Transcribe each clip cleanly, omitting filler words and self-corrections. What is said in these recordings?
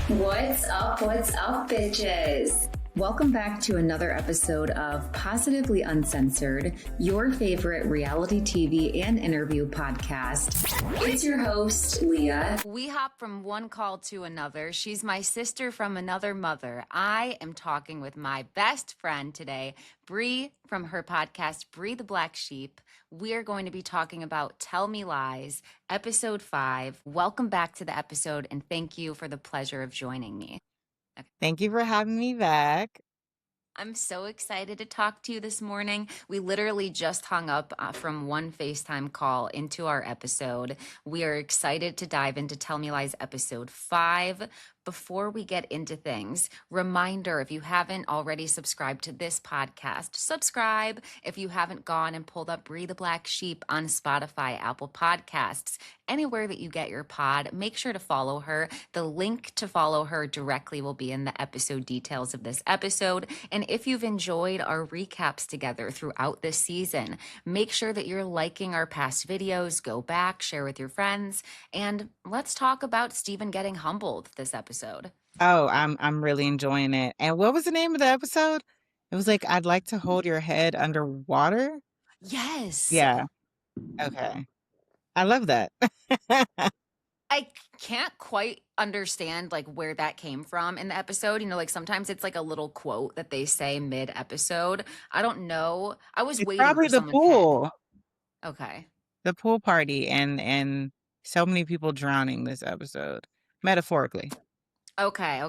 What's up, bitches? Welcome back to another episode of Positively Uncensored, your favorite reality TV and interview podcast. It's your host, Leah. We hop from one call to another. She's my sister from another mother. I am talking with my best friend today, Bree, from her podcast, Bree the Black Sheep. We are going to be talking about Tell Me Lies, episode 5. Welcome back to the episode, and thank you for the pleasure of joining me. Okay. Thank you for having me back. I'm so excited to talk to you this morning. We literally just hung up from one FaceTime call into our episode. We are excited to dive into Tell Me Lies episode 5. Before we get into things, reminder, if you haven't already subscribed to this podcast, subscribe. If you haven't gone and pulled up Bree the Black Sheep on Spotify, Apple Podcasts, anywhere that you get your pod, make sure to follow her. The link to follow her directly will be in the episode details of this episode. And if you've enjoyed our recaps together throughout this season, make sure that you're liking our past videos, go back, share with your friends, and let's talk about Steven getting humbled this episode. Oh, I'm really enjoying it. And what was the name of the episode? It was like, I'd like to hold your head underwater. Yes. Yeah. Okay. I love that. I can't quite understand like where that came from in the episode. You know, like sometimes it's like a little quote that they say mid-episode. I don't know. I was waiting probably for the someone pool. Okay. The pool party and so many people drowning this episode, metaphorically. Okay.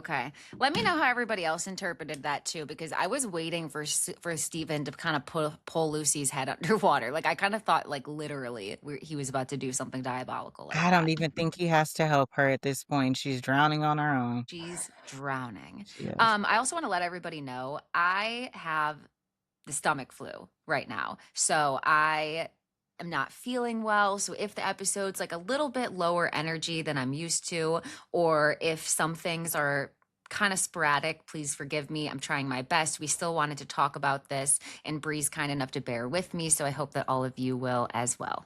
Let me know how everybody else interpreted that too, because I was waiting for Steven to kind of pull Lucy's head underwater. Like I kind of thought like literally he was about to do something diabolical. Like I don't even think he has to help her at this point. She's drowning on her own. She's drowning. She is. I also want to let everybody know I have the stomach flu right now. So I am not feeling well. So if the episode's like a little bit lower energy than I'm used to, or if some things are kind of sporadic, please forgive me. I'm trying my best. We still wanted to talk about this, and Bree's kind enough to bear with me. So I hope that all of you will as well.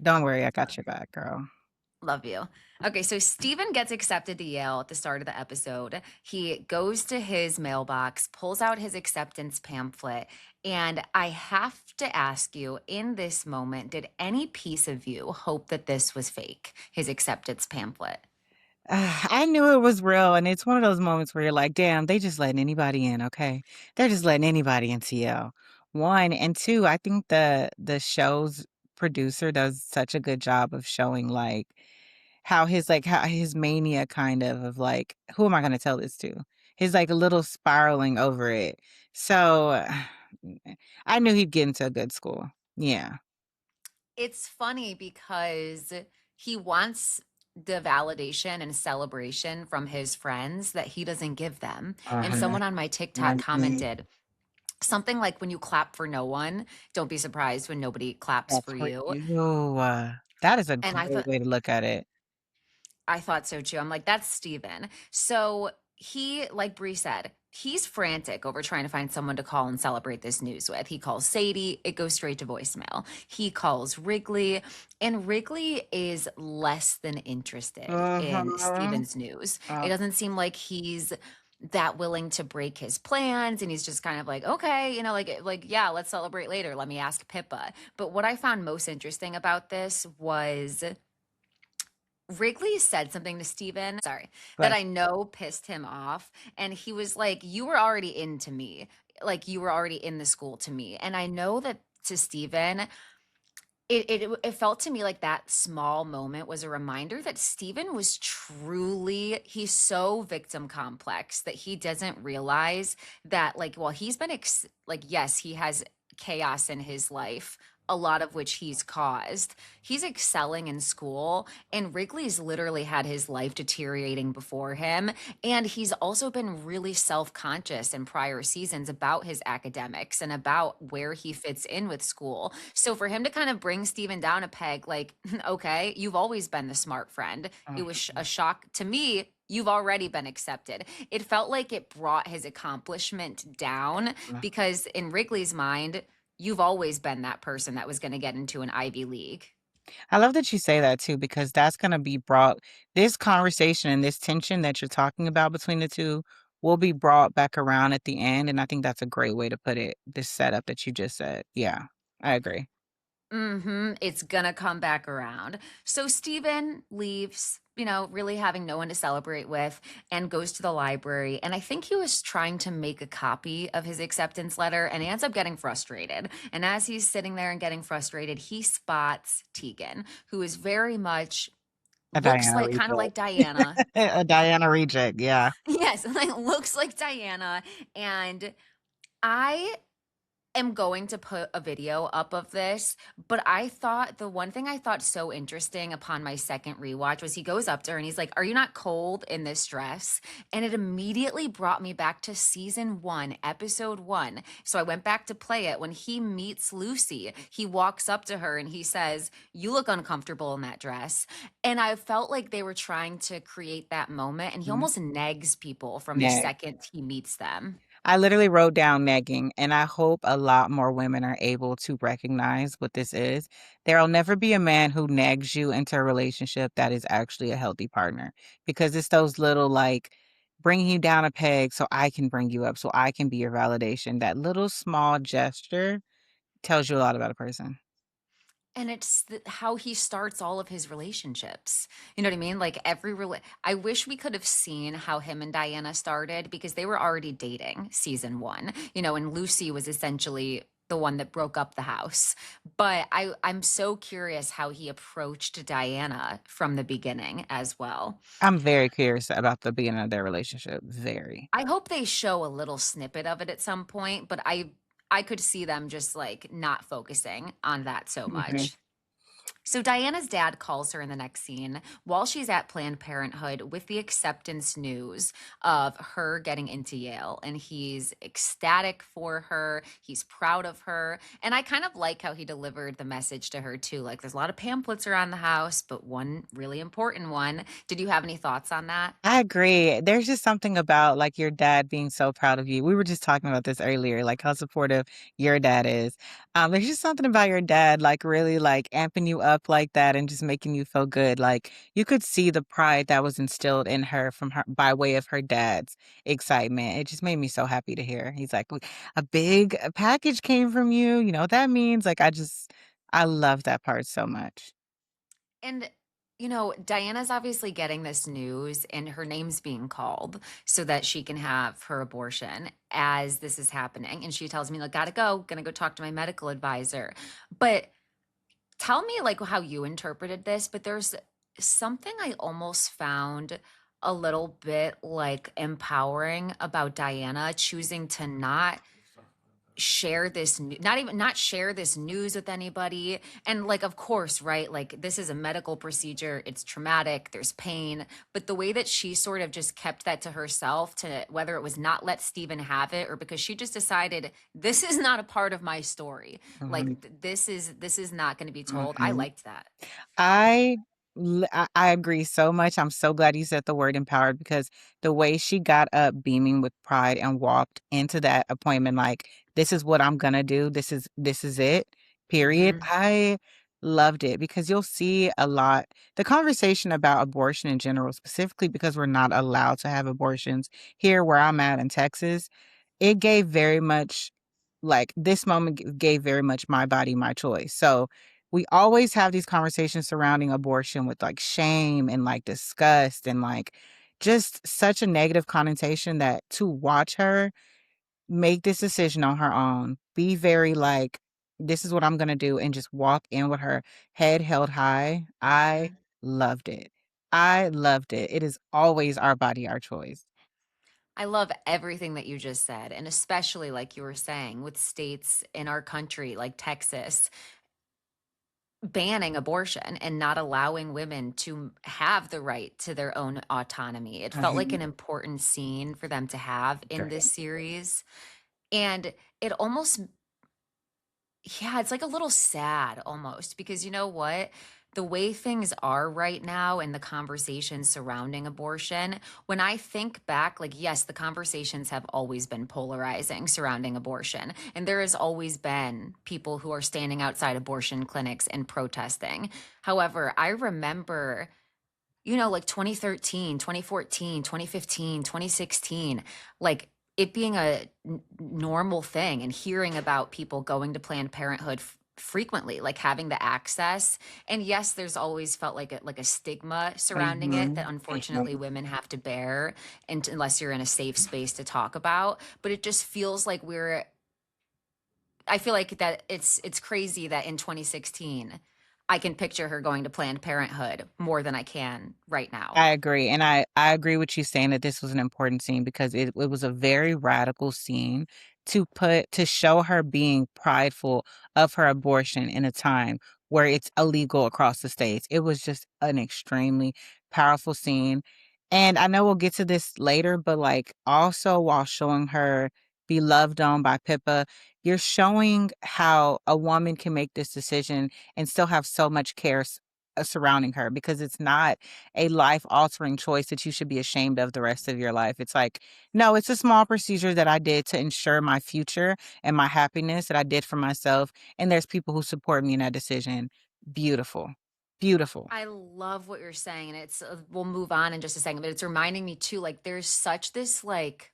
Don't worry, I got your back, girl. Love you. Okay, so Steven gets accepted to Yale at the start of the episode. He goes to his mailbox, pulls out his acceptance pamphlet, and I have to ask you, in this moment, did any piece of you hope that this was fake, his acceptance pamphlet? I knew it was real, and it's one of those moments where you're like, damn, they just letting anybody in, okay? They're just letting anybody into Yale. 1, and 2, I think the show's producer does such a good job of showing like how his mania kind of like, who am I going to tell this to? His like a little spiraling over it. So I knew he'd get into a good school. Yeah. It's funny because he wants the validation and celebration from his friends that he doesn't give them. And someone on my TikTok commented something like, when you clap for no one, don't be surprised when nobody claps for you. That is a great way to look at it. I thought so too. I'm like, that's Steven. So he, like Bree said, he's frantic over trying to find someone to call and celebrate this news with. He calls Sadie, it goes straight to voicemail. He calls Wrigley, and Wrigley is less than interested in Steven's news. It doesn't seem like he's that willing to break his plans, and he's just kind of like, okay, you know, like yeah, let's celebrate later. Let me ask Pippa. But what I found most interesting about this was Wrigley said something to Steven, that I know pissed him off. And he was like, you were already into me. Like, you were already in the school to me. And I know that to Steven, it felt to me like that small moment was a reminder that Steven was truly, he's so victim complex that he doesn't realize that, like, while he's been, yes, he has chaos in his life, a lot of which he's caused. He's excelling in school, and Wrigley's literally had his life deteriorating before him. And he's also been really self-conscious in prior seasons about his academics and about where he fits in with school. So for him to kind of bring Steven down a peg, like, okay, you've always been the smart friend. It was a shock to me. You've already been accepted. It felt like it brought his accomplishment down because in Wrigley's mind, you've always been that person that was going to get into an Ivy League. I love that you say that too, because that's going to be brought, this conversation and this tension that you're talking about between the two will be brought back around at the end. And I think that's a great way to put it, this setup that you just said. Yeah, I agree. It's gonna come back around. So Steven leaves, really having no one to celebrate with, and goes to the library. And I think he was trying to make a copy of his acceptance letter, and he ends up getting frustrated. And as he's sitting there and getting frustrated, he spots Tegan, who is very much A looks Diana like kind of reject. like Diana. A Diana reject. Yeah. Yes, like looks like Diana. And I am going to put a video up of this, but I thought the one thing I thought so interesting upon my second rewatch was he goes up to her and he's like, "Are you not cold in this dress?" And it immediately brought me back to season 1, episode 1. So I went back to play it. When he meets Lucy, he walks up to her and he says, "You look uncomfortable in that dress." And I felt like they were trying to create that moment, and he Mhm. almost negs people from the Neg. second he meets them. I literally wrote down negging, and I hope a lot more women are able to recognize what this is. There'll never be a man who nags you into a relationship that is actually a healthy partner, because it's those little like bringing you down a peg so I can bring you up, so I can be your validation. That little small gesture tells you a lot about a person. And it's how he starts all of his relationships. You know what I mean? Like I wish we could have seen how him and Diana started, because they were already dating season 1. And Lucy was essentially the one that broke up the house. But I'm so curious how he approached Diana from the beginning as well. I'm very curious about the beginning of their relationship. Very. I hope they show a little snippet of it at some point, but I could see them just like not focusing on that so Mhm. much. So Diana's dad calls her in the next scene while she's at Planned Parenthood with the acceptance news of her getting into Yale. And he's ecstatic for her. He's proud of her. And I kind of like how he delivered the message to her too. Like there's a lot of pamphlets around the house, but one really important one. Did you have any thoughts on that? I agree. There's just something about like your dad being so proud of you. We were just talking about this earlier, like how supportive your dad is. There's just something about your dad, like really like amping you up like that and just making you feel good. Like you could see the pride that was instilled in her from her by way of her dad's excitement. It just made me so happy to hear. He's like, a big package came from you. You know what that means? Like I love that part so much. And Diana's obviously getting this news and her name's being called so that she can have her abortion as this is happening. And she tells me, like, gotta go, gonna go talk to my medical advisor. But tell me, like, how you interpreted this. But there's something I almost found a little bit like empowering about Diana choosing to not share this news with anybody. And like, of course, right, like this is a medical procedure, it's traumatic, there's pain, but the way that she sort of just kept that to herself, to whether it was not let Steven have it or because she just decided this is not a part of my story, like Mhm. this is not going to be told. I Mhm. liked that. I I agree so much. I'm so glad you said the word empowered, because the way she got up beaming with pride and walked into that appointment like, this is what I'm gonna do. This is it. Period. Hmm. I loved it, because you'll see a lot the conversation about abortion in general, specifically because we're not allowed to have abortions here where I'm at in Texas. It gave very much like, this moment gave very much my body, my choice. So, we always have these conversations surrounding abortion with, like, shame and, like, disgust and, like, just such a negative connotation, that to watch her make this decision on her own, be very, like, "This is what I'm gonna do," and just walk in with her head held high, I Hmm. loved it. I loved it. It is always our body, our choice. I love everything that you just said, and especially like you were saying with states in our country like Texas banning abortion and not allowing women to have the right to their own autonomy. It felt like Mhm. an important scene for them to have in Very. this series. And it almost, yeah, it's like a little sad almost, because you know what? the way things are right now and the conversations surrounding abortion, when I think back, like, yes, the conversations have always been polarizing surrounding abortion. And there has always been people who are standing outside abortion clinics and protesting. However, I remember, like 2013, 2014, 2015, 2016, like it being a normal thing and hearing about people going to Planned Parenthood frequently, like having the access. And yes, there's always felt like a stigma surrounding it that Mhm. unfortunately Mhm. women have to bear, and unless you're in a safe space to talk about. But it just feels like I feel like that it's crazy that in 2016 I can picture her going to Planned Parenthood more than I can right now. I agree. And I agree with you saying that this was an important scene because it was a very radical scene to show her being prideful of her abortion in a time where it's illegal across the states. It was just an extremely powerful scene. And I know we'll get to this later, but like also while showing her be loved on by Pippa, you're showing how a woman can make this decision and still have so much care surrounding her because it's not a life altering choice that you should be ashamed of the rest of your life. It's like, no, it's a small procedure that I did to ensure my future and my happiness that I did for myself. And there's people who support me in that decision. Beautiful. Beautiful. I love what you're saying, and we'll move on in just a second, but it's reminding me too, like there's such this like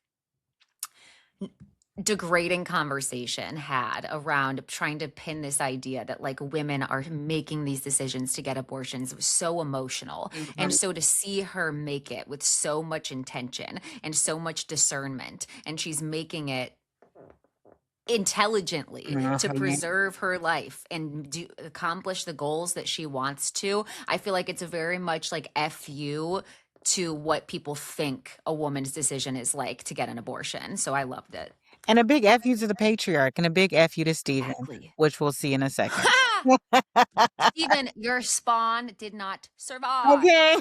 degrading conversation had around trying to pin this idea that like women are making these decisions to get abortions. It was so emotional. And Mhm. so to see her make it with so much intention and so much discernment, and she's making it intelligently to Mhm. preserve her life and accomplish the goals that she wants to. I feel like it's a very much like fu to what people think a woman's decision is like to get an abortion. So I loved it. And a big F you to the patriarch and a big F you to Stephen, Exactly. which we'll see in a second. Stephen, your spawn did not survive. Okay.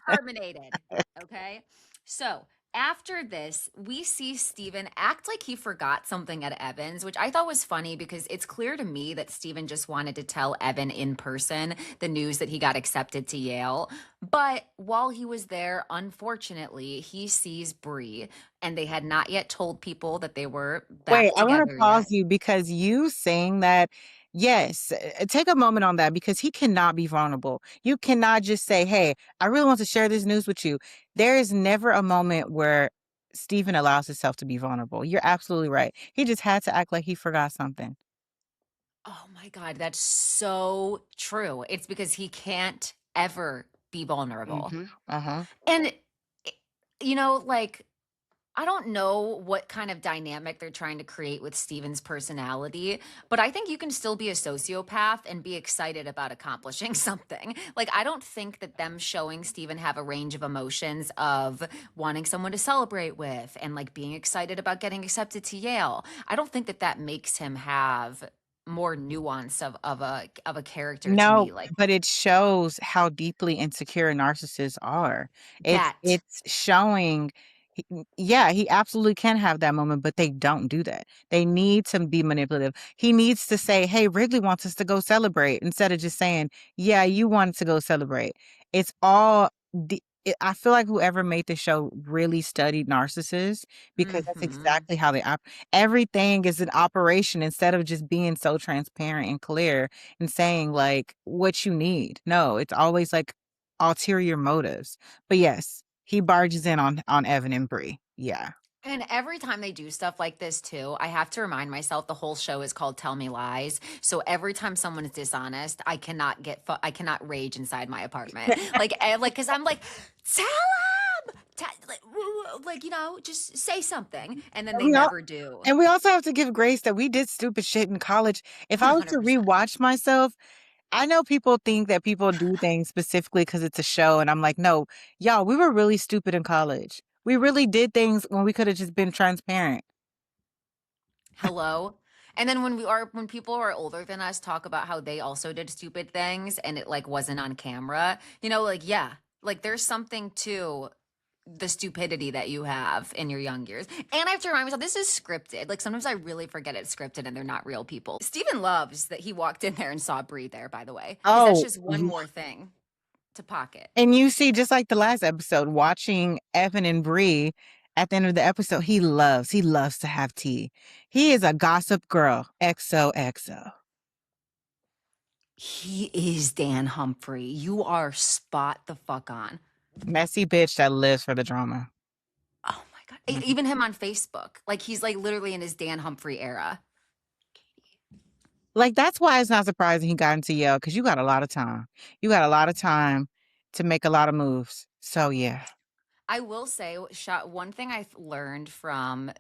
Terminated. Okay. So after this, we see Steven act like he forgot something at Evan's, which I thought was funny because it's clear to me that Steven just wanted to tell Evan in person the news that he got accepted to Yale. But while he was there, unfortunately, he sees Bree, and they had not yet told people that they were Wait, back I wanna together pause yet. you because you saying that yes, take a moment on that because he cannot be vulnerable. You cannot just say, "Hey, I really want to share this news with you." There is never a moment where Stephen allows himself to be vulnerable. You're absolutely right. He just had to act like he forgot something. Oh my God, that's so true. It's because he can't ever be vulnerable. Mhm. Uh-huh. And, like, I don't know what kind of dynamic they're trying to create with Steven's personality, but I think you can still be a sociopath and be excited about accomplishing something. Like, I don't think that them showing Steven have a range of emotions of wanting someone to celebrate with and like being excited about getting accepted to Yale. I don't think that that makes him have more nuance of a character to No, me. Like but it shows how deeply insecure narcissists are. that. It's showing yeah, he absolutely can have that moment, but they don't do that. They need to be manipulative. He needs to say, "Hey, Wrigley wants us to go celebrate," instead of just saying, "Yeah, you wanted to go celebrate." It's all I feel like whoever made the show really studied narcissists because that's Hmm. exactly how they everything is an operation instead of just being so transparent and clear and saying like what you need. No, it's always like ulterior motives. But yes, he barges in on Evan and Bree. Yeah. And every time they do stuff like this too, I have to remind myself the whole show is called Tell Me Lies. So every time someone is dishonest, I cannot rage inside my apartment. Like cuz I'm like, "Tell him!" Like, just say something, and then And they we all never do. and we also have to give grace that we did stupid shit in college. If I was to 100%. rewatch myself, I know people think that people do things specifically because it's a show, and I'm like, "No, y'all, we were really stupid in college. We really did things when we could have just been transparent." Hello. And then when people who are older than us talk about how they also did stupid things and it like wasn't on camera, like yeah, like there's something to the stupidity that you have in your young years. And I have to remind myself, this is scripted. Like sometimes I really forget it's scripted and they're not real people. Steven loves that he walked in there and saw Brie there, by the way, because that's Oh, just one more thing to pocket. and you see, just like the last episode, watching Evan and Bree at the end of the episode, he loves to have tea. He is a gossip girl. XOXO. He is Dan Humphrey. You are spot the fuck on. Messy bitch that lives for the drama. Oh my God. Even him on Facebook. Like he's like literally in his Dan Humphrey era. Like, that's why it's not surprising he got into Yale, because you got a lot of time. You got a lot of time to make a lot of moves. So, yeah. I will say, one thing I've learned from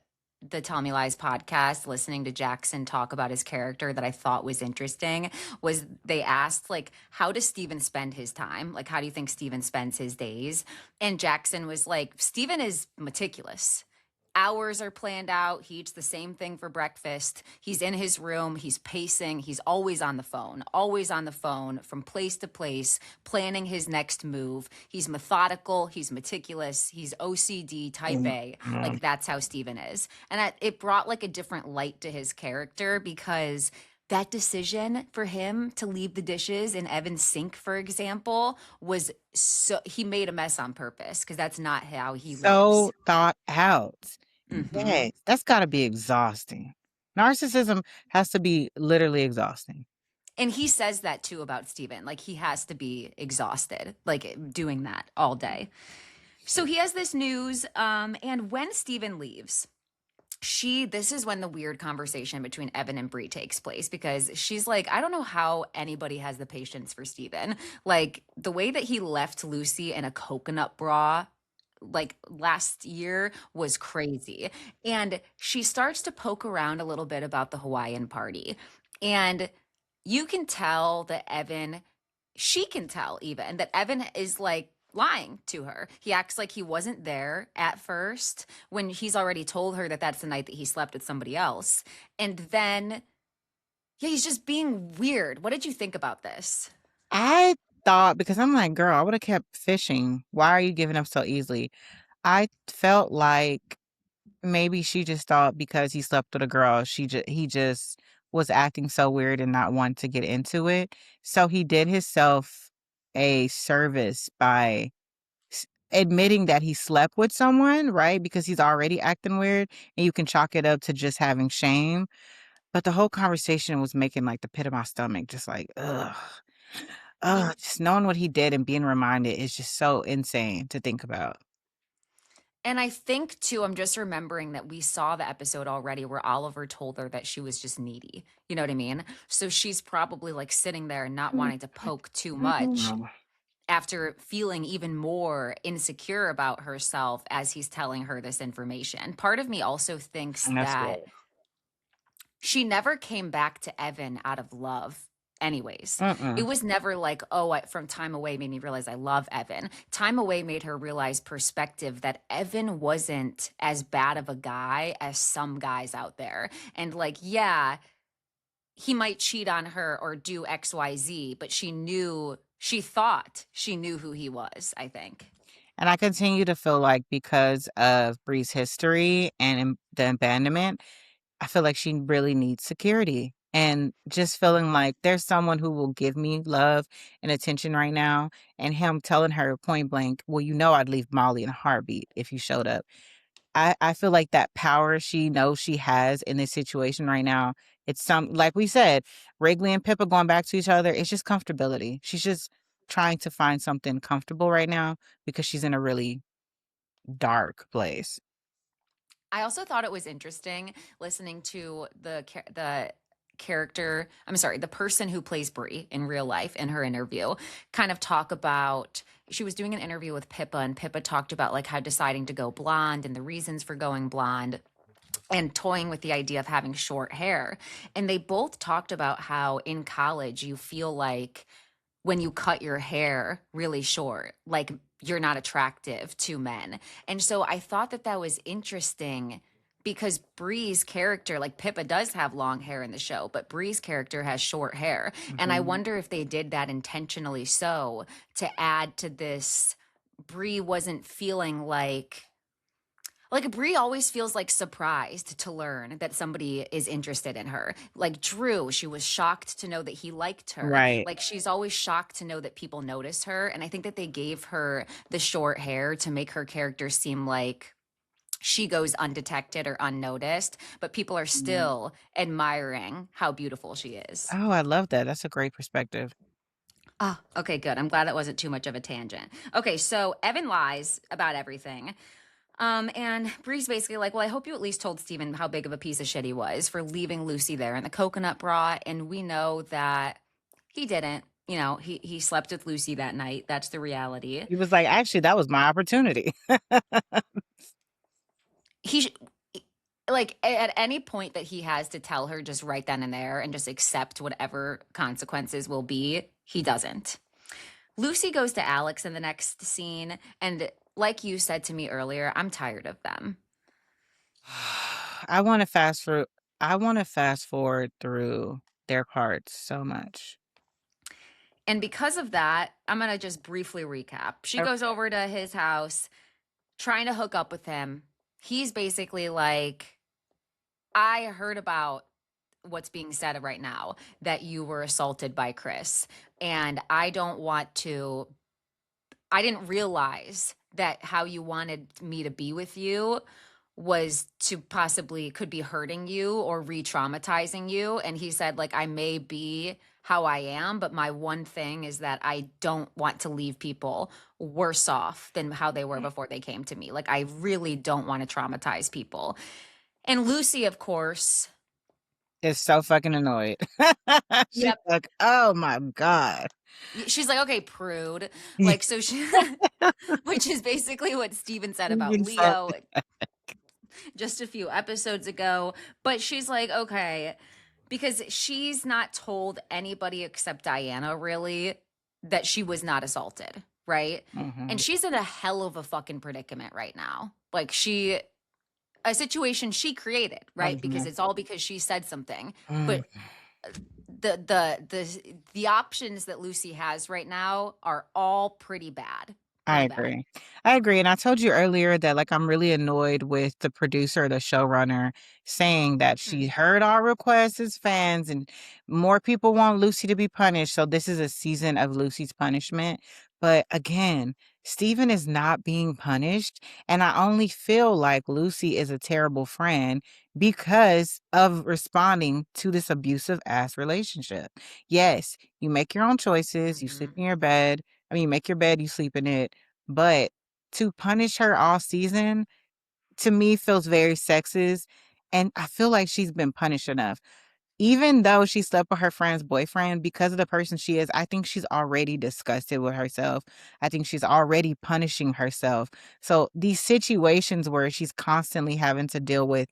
the Tell Me Lies podcast, listening to Jackson talk about his character that I thought was interesting, was they asked, like, how does Steven spend his time? Like, how do you think Steven spends his days? And Jackson was like, Steven is meticulous. Hours are planned out. He eats the same thing for breakfast. He's in his room. He's pacing. He's always on the phone from place to place, planning his next move. He's methodical. He's meticulous. He's OCD type A. Like that's how Steven is. And it brought like a different light to his character because that decision for him to leave the dishes in Evan's sink, for example, was he made a mess on purpose because that's not how he So lives. thought out. Mm-hmm. Yes, that's got to be exhausting. Narcissism has to be literally exhausting. And he says that too about Steven. Like he has to be exhausted, like doing that all day. So he has this news. And when Steven leaves, this is when the weird conversation between Evan and Bree takes place because she's like, I don't know how anybody has the patience for Steven. Like the way that he left Lucy in a coconut bra like last year was crazy. And she starts to poke around a little bit about the Hawaiian party. And you can tell that she can tell even that Evan is like lying to her. He acts like he wasn't there at first when he's already told her that that's the night that he slept with somebody else. And then, yeah, he's just being weird. What did you think about this? I thought, because I'm like, girl, I would have kept fishing. Why are you giving up so easily? I felt like maybe she just thought because he slept with a girl, he just was acting so weird and not wanting to get into it. So he did himself a service by admitting that he slept with someone, right? Because he's already acting weird, and you can chalk it up to just having shame. But the whole conversation was making like the pit of my stomach, just like, ugh. Ugh, just knowing what he did and being reminded is just so insane to think about. And I think too, I'm just remembering that we saw the episode already where Oliver told her that she was just needy. You know what I mean? So she's probably like sitting there and not wanting to poke too much after feeling even more insecure about herself as he's telling her this information. Part of me also thinks And that's that good. she never came back to Evan out of love. Anyways, it Mm-mm. was never like, oh, from time away made me realize I love Evan. Time away made her realize perspective that Evan wasn't as bad of a guy as some guys out there. And like, yeah, he might cheat on her or do XYZ, but she thought she knew who he was, I think. And I continue to feel like because of Bree's history and the abandonment, I feel like she really needs security. And just feeling like there's someone who will give me love and attention right now. And him telling her point blank, well, you know, I'd leave Molly in a heartbeat if you showed up. I feel like that power she knows she has in this situation right now, it's like we said, Wrigley and Pippa going back to each other, it's just comfortability. She's just trying to find something comfortable right now because she's in a really dark place. I also thought it was interesting listening to the character, I'm sorry, the person who plays Brie in real life in her interview kind of talk about, she was doing an interview with Pippa and Pippa talked about like how deciding to go blonde and the reasons for going blonde and toying with the idea of having short hair. And they both talked about how in college you feel like when you cut your hair really short, like you're not attractive to men. And so I thought that that was interesting because Bree's character, like Pippa does have long hair in the show, but Bree's character has short hair. And I wonder if they did that intentionally so to add to this Bree wasn't feeling like Brie always feels like surprised to learn that somebody is interested in her. Like Drew, she was shocked to know that he liked her. Right. Like she's always shocked to know that people notice her. And I think that they gave her the short hair to make her character seem like she goes undetected or unnoticed, but people are Mhm. still admiring how beautiful she is. Oh, I love that. That's a great perspective. Ah, okay, good. I'm glad that wasn't too much of a tangent. Okay, so Evan lies about everything. And Bree's basically like, well, I hope you at least told Steven how big of a piece of shit he was for leaving Lucy there in the coconut bra. And we know that he didn't. You know, he slept with Lucy that night. That's the reality. He was like, actually, that was my opportunity. He sh- like at any point that he has to tell her just right then and there and just accept whatever consequences will be, he doesn't. Lucy goes to Alex in the next scene, and like you said to me earlier, I'm tired of them. I want to fast through. I want to fast forward through their parts so much. And because of that, I'm going to just briefly recap. She goes over to his house trying to hook up with him. He's basically like, I heard about what's being said right now, that you were assaulted by Chris. And I don't want to, I didn't realize that how you wanted me to be with you was to possibly could be hurting you or re-traumatizing you. And he said, like, I may be how I am, but my one thing is that I don't want to leave people worse off than how they were before they came to me. Like, I really don't want to traumatize people. And Lucy, of course, Is so fucking annoyed. She's yep, like, oh my God. she's like, okay, prude. Like, so she, which is basically what Steven said about Even so, Leo just a few episodes ago. But she's like, okay, because she's not told anybody except Diana really that she was not assaulted, right? And mhm. she's in a hell of a fucking predicament right now. Like a situation she created, right? Because Mhm. it's all because she said something. Mm. But the options that Lucy has right now are all pretty bad. I Pretty bad. agree. I agree. And I told you earlier that like I'm really annoyed with the producer, the showrunner, saying that she Mm. heard our requests as fans and more people want Lucy to be punished. So this is a season of Lucy's punishment. But again, Steven is not being punished. And I only feel like Lucy is a terrible friend because of responding to this abusive ass relationship. Yes, you make your own choices, you sleep Mhm. in your bed. I mean, you make your bed, you sleep in it. But to punish her all season, to me, feels very sexist. And I feel like she's been punished enough. Even though she slept with her friend's boyfriend, because of the person she is, I think she's already disgusted with herself. I think she's already punishing herself. So these situations where she's constantly having to deal with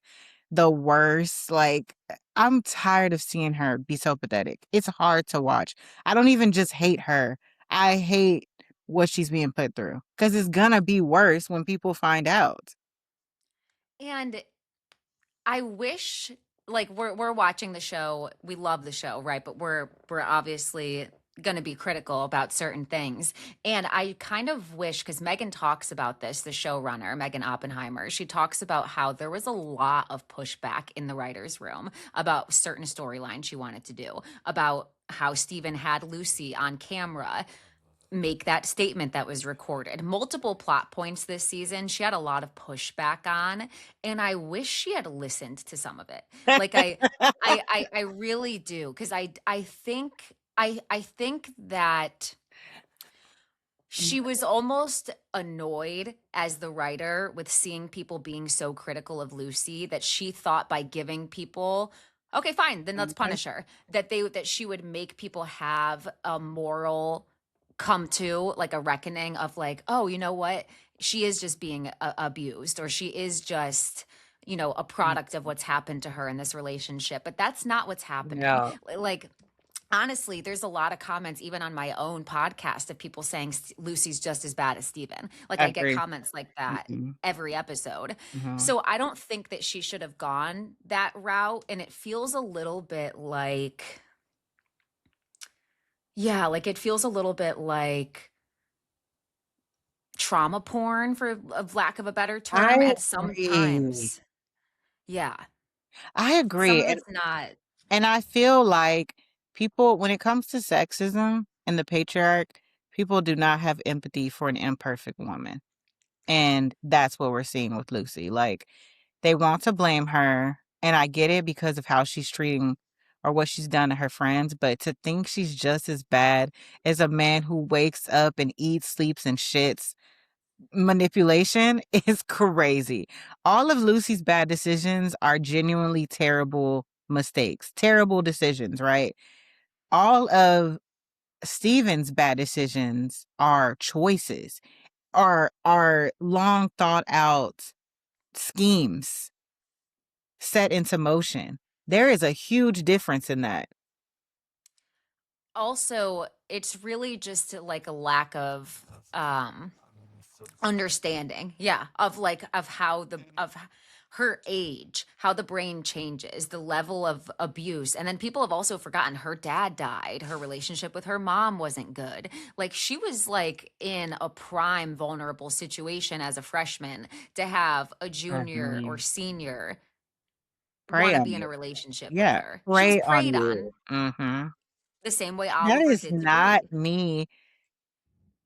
the worst, like, I'm tired of seeing her be so pathetic. It's hard to watch. I don't even just hate her. I hate what she's being put through because it's gonna be worse when people find out. And I wish like we're watching the show. We love the show, right? But we're obviously going to be critical about certain things. And I kind of wish cuz Megan talks about this, the showrunner, Megan Oppenheimer. She talks about how there was a lot of pushback in the writers room about certain storylines she wanted to do, about how Steven had Lucy on camera make that statement that was recorded. Multiple plot points this season. She had a lot of pushback on, and I wish she had listened to some of it. Like I really do because I think that she was almost annoyed as the writer with seeing people being so critical of Lucy that she thought by giving people okay fine then let's Mhm. punish her that she would make people have a moral come to like a reckoning of like oh you know what she is just being abused or she is just a product of what's happened to her in this relationship but that's not what's happening Yeah, like honestly, there's a lot of comments, even on my own podcast, of people saying Lucy's just as bad as Steven. Like, I I get agree. comments like that Mhm. every episode. Mhm. So I don't think that she should have gone that route. And it feels a little bit like, yeah, like it feels a little bit like trauma porn, for lack of a better I term, at some agree. times. Yeah. I Some agree. of it's not. And I feel like people, when it comes to sexism and the patriarch, people do not have empathy for an imperfect woman. And that's what we're seeing with Lucy. Like, they want to blame her. And I get it because of how she's treating or what she's done to her friends. But to think she's just as bad as a man who wakes up and eats, sleeps, and shits manipulation is crazy. All of Lucy's bad decisions are genuinely terrible mistakes, terrible decisions, right? All of Steven's bad decisions are choices, are long thought out schemes set into motion. There is a huge difference in that. Also, it's really just like a lack of understanding, yeah, of like of how the of her age, how the brain changes, the level of abuse. And then people have also forgotten her dad died, her relationship with her mom wasn't good. Like, she was like in a prime vulnerable situation as a freshman to have a junior or Mhm. senior Prey want to on be in you. a relationship with Yeah, her. She was prey on preyed you. on Hmm. the same way That Oliver is did to not Bree. me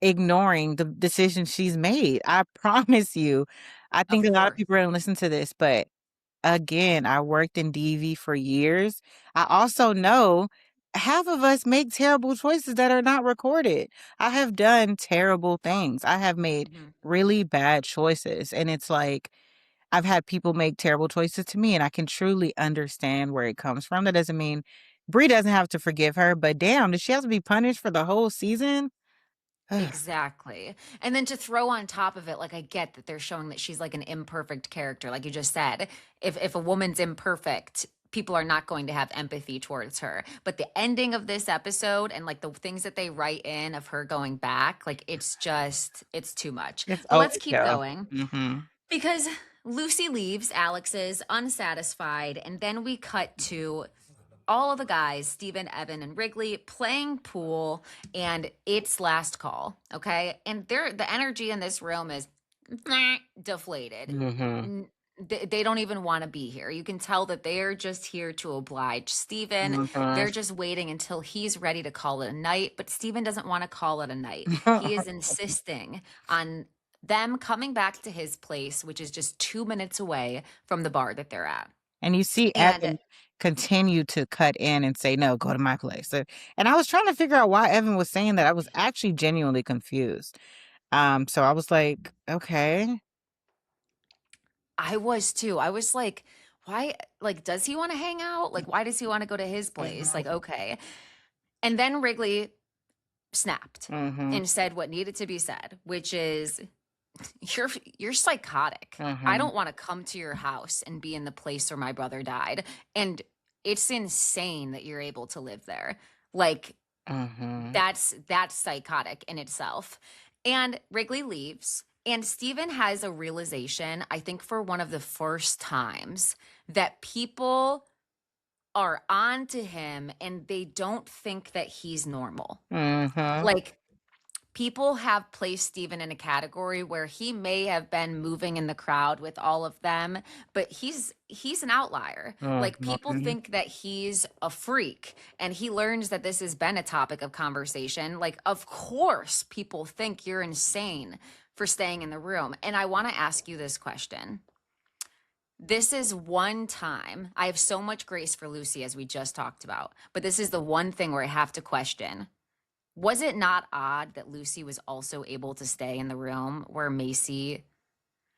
ignoring the decision she's made. I promise you. I think Of a lot of course. people are gonna listen to this, but again, I worked in DV for years. I also know half of us make terrible choices that are not recorded. I have done terrible things. I have made Mhm. really bad choices. And it's like, I've had people make terrible choices to me, and I can truly understand where it comes from. That doesn't mean Brie doesn't have to forgive her, but damn, does she have to be punished for the whole season? Ugh. Exactly. And then to throw on top of it, like, I get that they're showing that she's like an imperfect character. Like you just said, if a woman's imperfect, people are not going to have empathy towards her. But the ending of this episode and like the things that they write in of her going back, like, it's too much. It's But let's keep overkill. going Hmm. because Lucy leaves, Alex is unsatisfied, and then we cut to all of the guys, Steven, Evan, and Wrigley, playing pool, and it's last call. Okay. And the energy in this room is deflated. Hmm. They don't even want to be here. You can tell that they are just here to oblige Steven. Hmm. They're just waiting until he's ready to call it a night, but Steven doesn't want to call it a night. He is insisting on them coming back to his place, which is just 2 minutes away from the bar that they're at. And you see And Evan continue to cut in and say, no, go to my place. And I was trying to figure out why Evan was saying that. I was actually genuinely confused. So I was like, okay. I was too. I was like, why? Like, does he want to hang out? Like, why does he want to go to his place? Like, okay. And then Wrigley snapped Mm-hmm. and said what needed to be said, which is, you're psychotic. I Mm-hmm. don't want to come to your house and be in the place where my brother died. And it's insane that you're able to live there. Like, Mm-hmm. that's psychotic in itself. And Wrigley leaves, and Steven has a realization, I think for one of the first times, that people are on to him and they don't think that he's normal. Mm-hmm. Like, people have placed Steven in a category where he may have been moving in the crowd with all of them, but he's an outlier. Like, people Mm-hmm. think that he's a freak, and he learns that this has been a topic of conversation. Like, of course people think you're insane for staying in the room. And I want to ask you this question. This is one time I have so much grace for Lucy, as we just talked about, but this is the one thing where I have to question, was it not odd that Lucy was also able to stay in the room where Macy,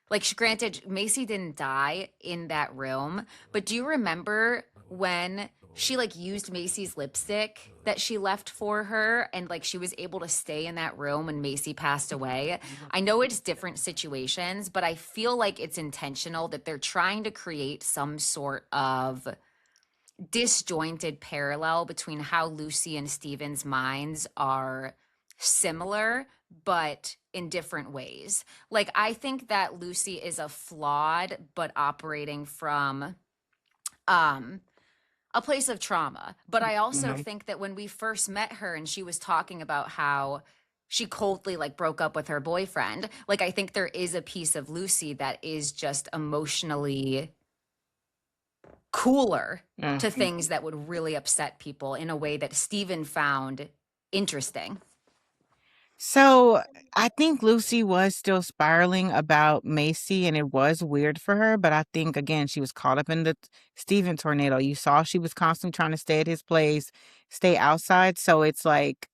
like, granted, Macy didn't die in that room, but do you remember when she like used Macy's lipstick that she left for her, and like she was able to stay in that room when Macy passed away? I know it's different situations, but I feel like it's intentional that they're trying to create some sort of disjointed parallel between how Lucy and Steven's minds are similar, but in different ways. Like, I think that Lucy is a flawed, but operating from um a place of trauma. But I also Mm-hmm. think that when we first met her and she was talking about how she coldly like broke up with her boyfriend. Like I think there is a piece of Lucy that is just emotionally cooler to Mhm. things that would really upset people in a way that Steven found interesting. So I think Lucy was still spiraling about Macy, and it was weird for her. But I think again, she was caught up in the Steven tornado. You saw she was constantly trying to stay at his place, stay outside. So it's like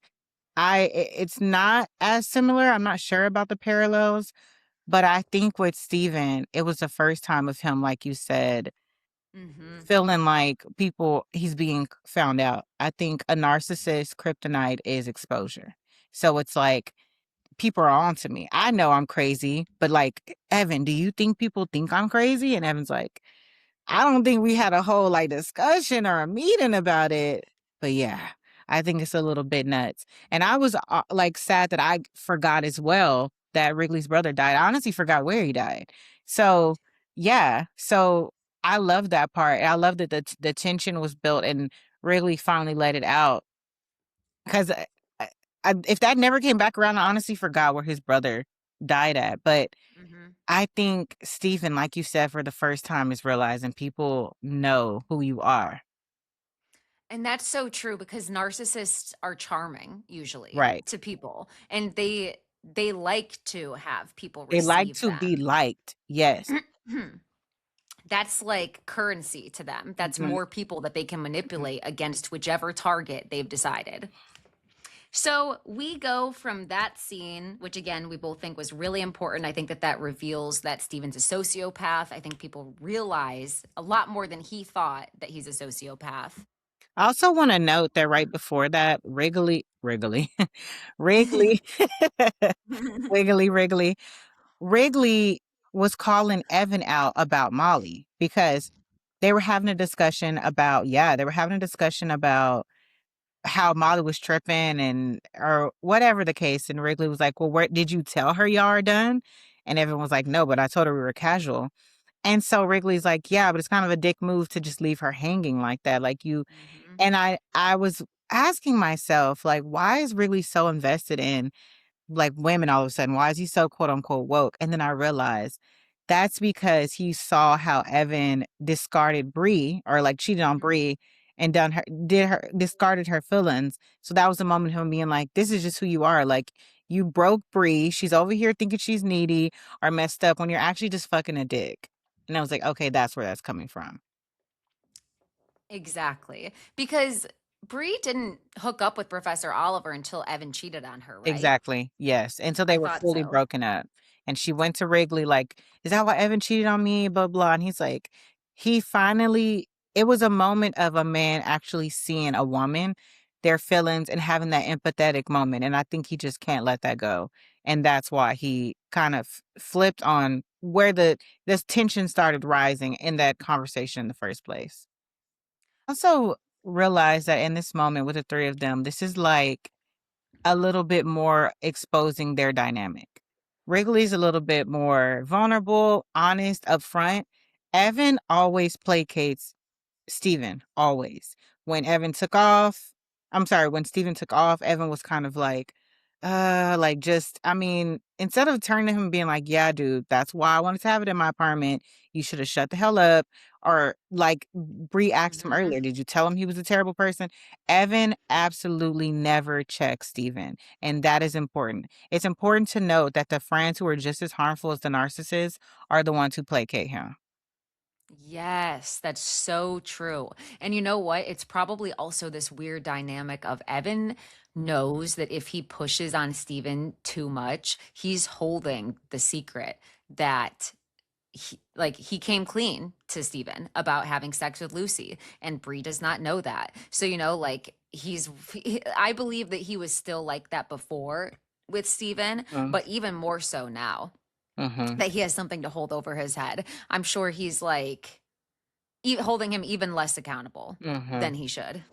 it's not as similar. I'm not sure about the parallels, but I think with Steven, it was the first time of him, like you said, Mm-hmm. feeling like he's being found out. I think a narcissist kryptonite is exposure. So it's like people are on to me. I know I'm crazy, but like, Evan, do you think people think I'm crazy? And Evan's like, I don't think we had a whole like discussion or a meeting about it. But yeah, I think it's a little bit nuts. And I was like sad that I forgot as well that Wrigley's brother died. I honestly forgot where he died. So yeah, so I love that part. I love that the tension was built and Wrigley finally let it out because if that never came back around, I honestly forgot where his brother died at. But Mm-hmm. I think Stephen, like you said, for the first time is realizing people know who you are. And that's so true because narcissists are charming usually Right. to people, and they like to have people They like receive to be them. liked. Yes. That's like currency to them. That's Mhm. more people that they can manipulate against whichever target they've decided. So we go from that scene, which again, we both think was really important. I think that that reveals that Steven's a sociopath. I think people realize a lot more than he thought that he's a sociopath. I also want to note that right before that, Wrigley, Wrigley, Wrigley, Wrigley was calling Evan out about Molly because they were having a discussion about, they were having a discussion about how Molly was tripping and or whatever the case. And Wrigley was like, well, where did you tell her y'all are done? And everyone was like, no, but I told her we were casual. And so Wrigley's like, yeah, but it's kind of a dick move to just leave her hanging like that. Like you Hmm. and I was asking myself, like, why is Wrigley so invested in like women all of a sudden? Why is he so quote unquote woke? And then I realized that's because he saw how Evan discarded Bree or like cheated on Bree and discarded her feelings. So that was the moment of him being like, this is just who you are. Like you broke Bree. She's over here thinking she's needy or messed up when you're actually just fucking a dick. And I was like, okay, that's where that's coming from. Exactly. Because Bree didn't hook up with Professor Oliver until Evan cheated on her, right? Exactly. Yes. And so they I were thought fully so. broken up. And she went to Wrigley like, is that why Evan cheated on me? Blah blah. And he's like, he finally it was a moment of a man actually seeing a woman, their feelings, and having that empathetic moment. And I think he just can't let that go. And that's why he kind of flipped on where this tension started rising in that conversation in the first place. Also realized that in this moment with the three of them, this is like a little bit more exposing their dynamic. Wrigley's a little bit more vulnerable, honest, upfront. Evan always placates Steven, always. When Evan took off, I'm sorry, when Steven took off, Evan was kind of like just, I mean, instead of turning to him and being like, yeah, dude, that's why I wanted to have it in my apartment. You should have shut the hell up. Or like Bree asked him Hmm. earlier, did you tell him he was a terrible person? Evan absolutely never checks Steven. And that is important. It's important to note that the friends who are just as harmful as the narcissists are the ones who placate him. Yes, that's so true. And you know what? It's probably also this weird dynamic of Evan knows that if he pushes on Steven too much, he's holding the secret that he came clean to Steven about having sex with Lucy, and Bree does not know that. So, like I believe that he was still like that before with Steven, Mm, but even more so now mhm, that he has something to hold over his head. I'm sure he's like holding him even less accountable mhm. than he should.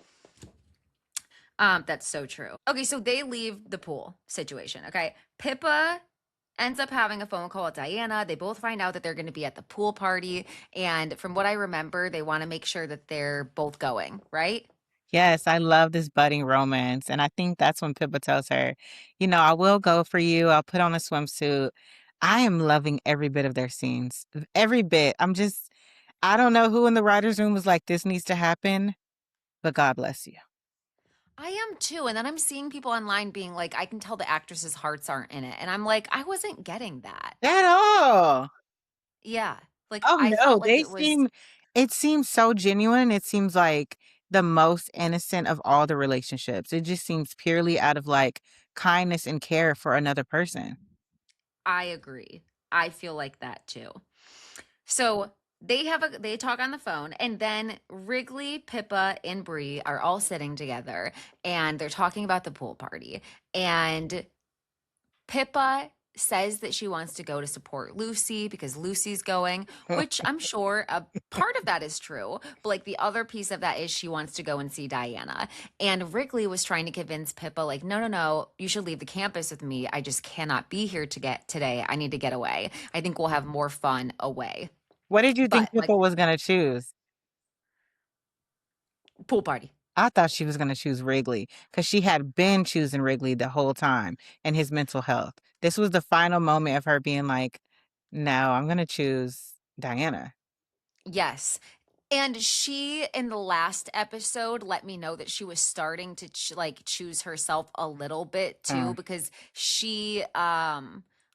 That's so true. Okay, so they leave the pool situation. Okay, Pippa ends up having a phone call with Diana. They both find out that they're going to be at the pool party, and from what I remember, they want to make sure that they're both going, right? Yes, I love this budding romance. And I think that's when Pippa tells her, I will go for you. I'll put on a swimsuit. I am loving every bit of their scenes. Every bit. I don't know who in the writer's room was like, this needs to happen, but God bless you. I am too. And then I'm seeing people online being like, I can tell the actresses' hearts aren't in it. And I'm like, I wasn't getting that. At all. Yeah. Like, Oh I no, felt like it was, it seems so genuine. It seems like the most innocent of all the relationships. It just seems purely out of like kindness and care for another person. I agree. I feel like that too. So they talk on the phone, and then Wrigley, Pippa, and Bree are all sitting together, and they're talking about the pool party. And Pippa says that she wants to go to support Lucy because Lucy's going, which I'm sure a part of that is true. But like the other piece of that is she wants to go and see Diana. And Wrigley was trying to convince Pippa, like, no, no, no, you should leave the campus with me. I just cannot be here to get today. I need to get away. I think we'll have more fun away. What did you think But like Pippa was gonna choose? pool party. I thought she was gonna choose Wrigley because she had been choosing Wrigley the whole time and his mental health. This was the final moment of her being like, no, I'm gonna choose Diana. Yes. And she, in the last episode, let me know that she was starting to like choose herself a little bit too, Mm. because she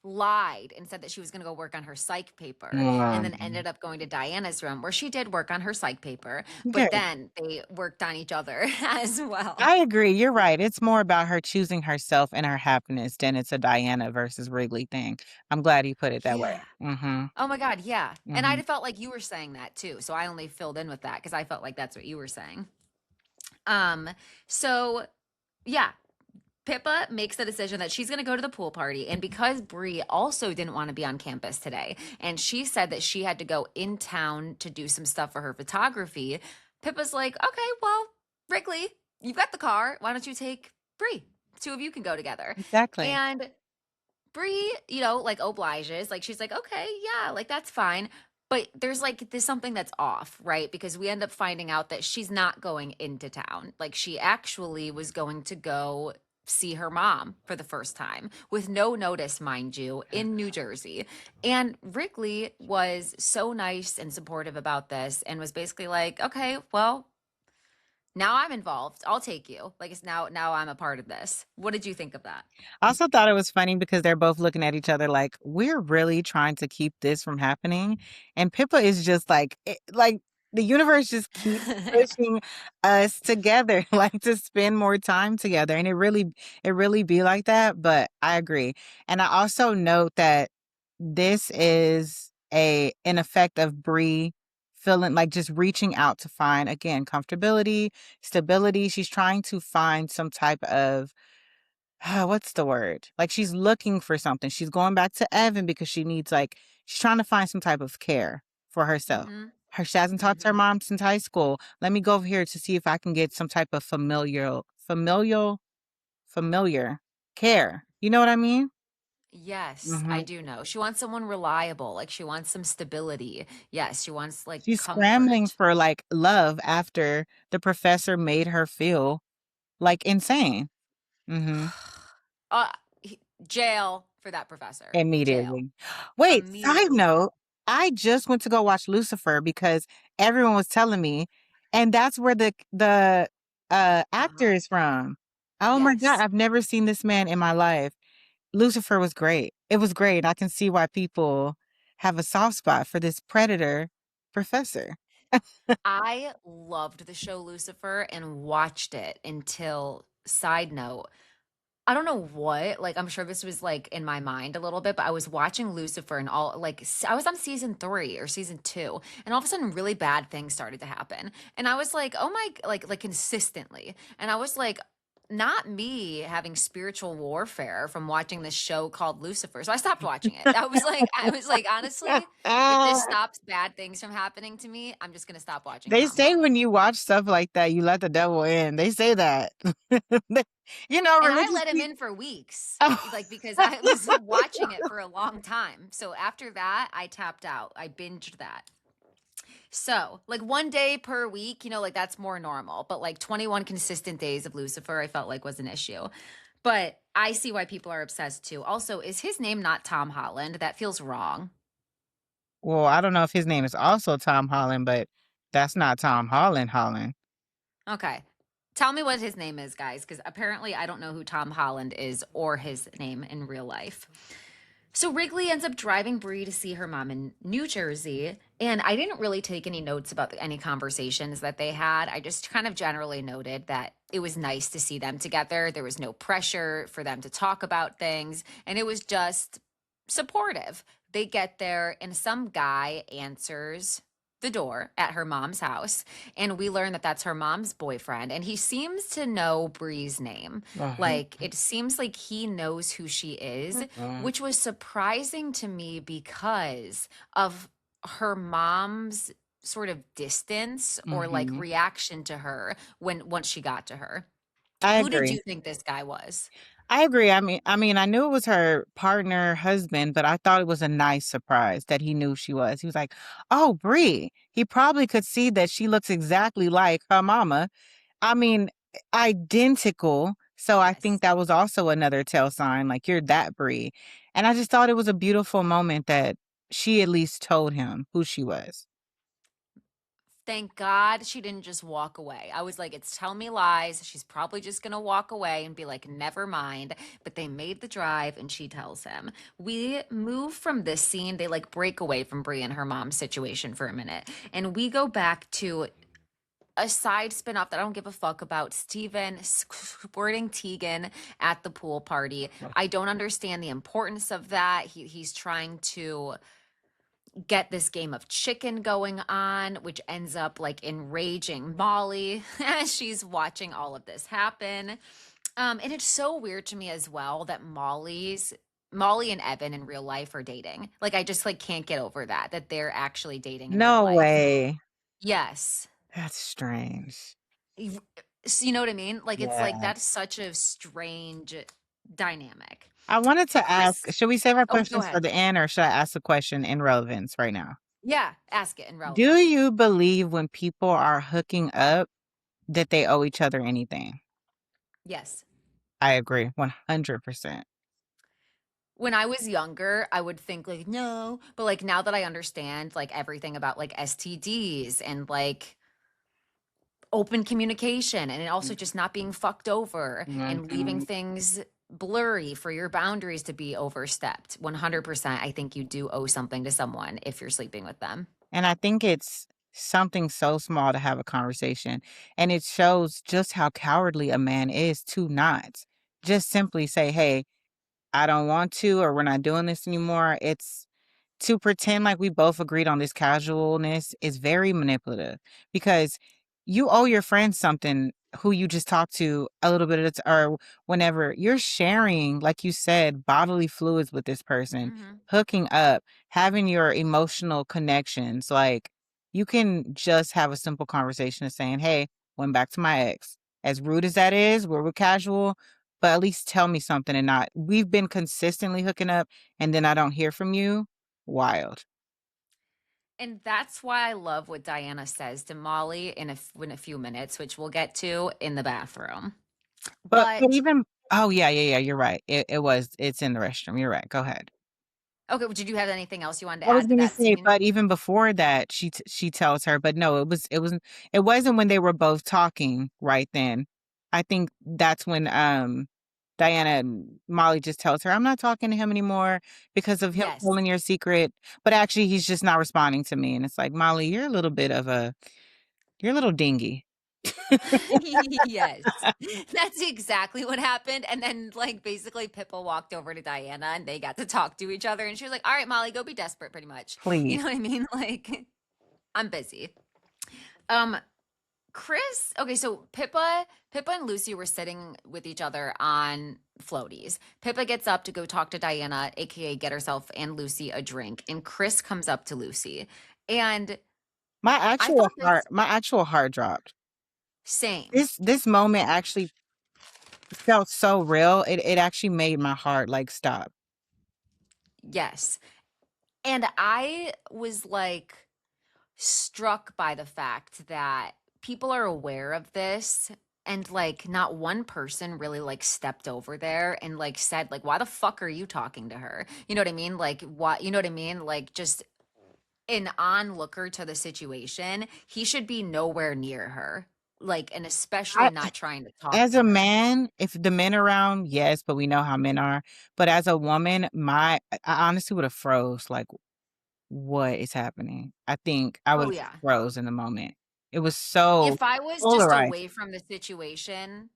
lied and said that she was going to go work on her psych paper, and then Mm. ended up going to Diana's room where she did work on her psych paper, but Okay. then they worked on each other as well. I agree. You're right. It's more about her choosing herself and her happiness than it's a Diana versus Wrigley thing. I'm glad you put it that way. Yeah. Mm-hmm. Oh my God. Yeah. And Mm-hmm. I felt like you were saying that too. So I only filled in with that because I felt like that's what you were saying. So yeah, Pippa makes the decision that she's going to go to the pool party. And because Bree also didn't want to be on campus today, and she said that she had to go in town to do some stuff for her photography, Pippa's like, okay, well, Wrigley, you've got the car. Why don't you take Bree? Two of you can go together. Exactly. And Bree, like obliges. Like she's like, okay, yeah, like that's fine. But there's something that's off, right? Because we end up finding out that she's not going into town. Like she actually was going to go see her mom for the first time with no notice, mind you, in New Jersey. And Wrigley was so nice and supportive about this and was basically like, okay, well, now I'm involved. I'll take you. Like it's now I'm a part of this. What did you think of that? I also thought it was funny because they're both looking at each other like, we're really trying to keep this from happening. And Pippa is just like the universe just keeps pushing us together, like to spend more time together. And it really be like that. But I agree. And I also note that this is an effect of Bree feeling like just reaching out to find again comfortability, stability. She's trying to find some type of what's the word? Like she's looking for something. She's going back to Evan because she's trying to find some type of care for herself. Mhm. She hasn't talked to her Mhm. mom since high school. Let me go over here to see if I can get some type of familiar care. You know what I mean? Yes, I Hmm. do know. She wants someone reliable, like she wants some stability. Yes, she wants like She's scrambling comfort. for like love after the professor made her feel like insane. Hmm. Uh Jail for that professor. Jail. Immediately. Wait, side Immediately note, jail. I just went to go watch Lucifer because everyone was telling me, and that's where the actor Uh-huh. is from. Oh my God, Yes. I've never seen this man in my life. Lucifer was great. It was great. I can see why people have a soft spot for this predator professor. I loved the show Lucifer and watched it until, side note, I don't know what, like, I'm sure this was like in my mind a little bit, but I was watching Lucifer and all, like, I was on season 3 or season 2, and all of a sudden, really bad things started to happen. And I was like, oh my, like consistently. And I was like, not me having spiritual warfare from watching this show called Lucifer. So I stopped watching it. I was like, honestly, if this stops bad things from happening to me, I'm just going to stop watching They Tom say when Holland. you watch stuff like that, you let the devil in. They say that. And I Religious let him people. in for weeks, like because I was watching it for a long time. So after that, I tapped out. I binged that. So, like 1 day per week, like that's more normal. But like 21 consistent days of Lucifer, I felt like was an issue. But I see why people are obsessed too. Also, is his name not Tom Holland? That feels wrong. Well, I don't know if his name is also Tom Holland, but that's not Tom Holland Holland. Okay. Tell me what his name is, guys, because apparently I don't know who Tom Holland is or his name in real life. So Wrigley ends up driving Bree to see her mom in New Jersey. And I didn't really take any notes about any conversations that they had. I just kind of generally noted that it was nice to see them together. There was no pressure for them to talk about things. And it was just supportive. They get there, and some guy answers the door at her mom's house, and we learn that that's her mom's boyfriend, and he seems to know Bree's name. Uh-huh. Like, it seems like he knows who she is, Uh, which was surprising to me because of her mom's sort of distance or like mhm. reaction to her when once she got to her. I Who did agree. you think this guy was? I agree. I mean, I knew it was her partner, husband, but I thought it was a nice surprise that he knew she was. He was like, "Oh, Bree." He probably could see that she looks exactly like her mama. I mean, identical. So I think Yes. that was also another tell sign, like you're that Bree. And I just thought it was a beautiful moment that she at least told him who she was. Thank God she didn't just walk away. I was like, it's tell me lies. She's probably just going to walk away and be like, never mind. But they made the drive and she tells him. We move from this scene. They like break away from Brie and her mom's situation for a minute. And we go back to a side spin-off that I don't give a fuck about. Steven squirting Tegan at the pool party. I don't understand the importance of that. He's trying to get this game of chicken going on, which ends up like enraging Molly as she's watching all of this happen. And it's so weird to me as well that Molly and Evan in real life are dating. Like I just like can't get over that they're actually dating in real No life. way. Yes. That's strange. You so you know what I mean? Like it's like Yeah. that's such a strange dynamic. I wanted to ask, Chris, should we save our oh, go questions for ahead. the end or should I ask a question in relevance right now? Yeah, ask it in Do relevance. you believe when people are hooking up that they owe each other anything? Yes. I agree 100%. When I was younger, I would think like, no, but like now that I understand like everything about like STDs and like open communication and also just not being fucked over and leaving Mhm. things blurry for your boundaries to be overstepped. 100%, I think you do owe something to someone if you're sleeping with them. And I think it's something so small to have a conversation. And it shows just how cowardly a man is to not just simply say, hey, I don't want to, or we're not doing this anymore. It's to pretend like we both agreed on this casualness is very manipulative because you owe your friends something who you just talked to a little bit or whenever you're sharing, like you said, bodily fluids with this person, Hmm. hooking up, having your emotional connections. Like you can just have a simple conversation of saying, hey, went back to my ex. As rude as that is, we're casual, but at least tell me something and not, we've been consistently hooking up and then I don't hear from you. Wild. And that's why I love what Diana says to Molly in a few minutes, which we'll get to in the bathroom. But But even oh, yeah, you're right. It's in the restroom. You're right. Go ahead. okay, well, did you have anything else you wanted to I was add to gonna that say, scene? but even before that, she tells her, but no, it wasn't when they were both talking right then. I think that's when Diana and Molly just tells her, I'm not talking to him anymore because of him Yes. telling your secret. But actually he's just not responding to me. And it's like, Molly, you're a little dingy. Yes. That's exactly what happened. And then, like, basically, Pippa walked over to Diana and they got to talk to each other. And she was like, all right, Molly, go be desperate, pretty much. You Please. know what I mean? Like, I'm busy. Um, Chris, okay, so Pippa and Lucy were sitting with each other on floaties. Pippa gets up to go talk to Diana, aka get herself and Lucy a drink, and Chris comes up to Lucy. And I thought this My actual heart dropped. same. This moment actually felt so real. It actually made my heart like stop. Yes. And I was like, struck by the fact that people are aware of this, and like not one person really like stepped over there and like said like, why the fuck are you talking to her? You know what I mean? Like what, you know what I mean? Like just an onlooker to the situation, he should be nowhere near her. Like, and especially I, not trying to talk as to a her. man, if the men around, yes, but we know how men are. But as a woman, I honestly would have froze. Like, what is happening? I think I would Oh have yeah. froze in the moment. It was so If I was just polarized. away from the situation,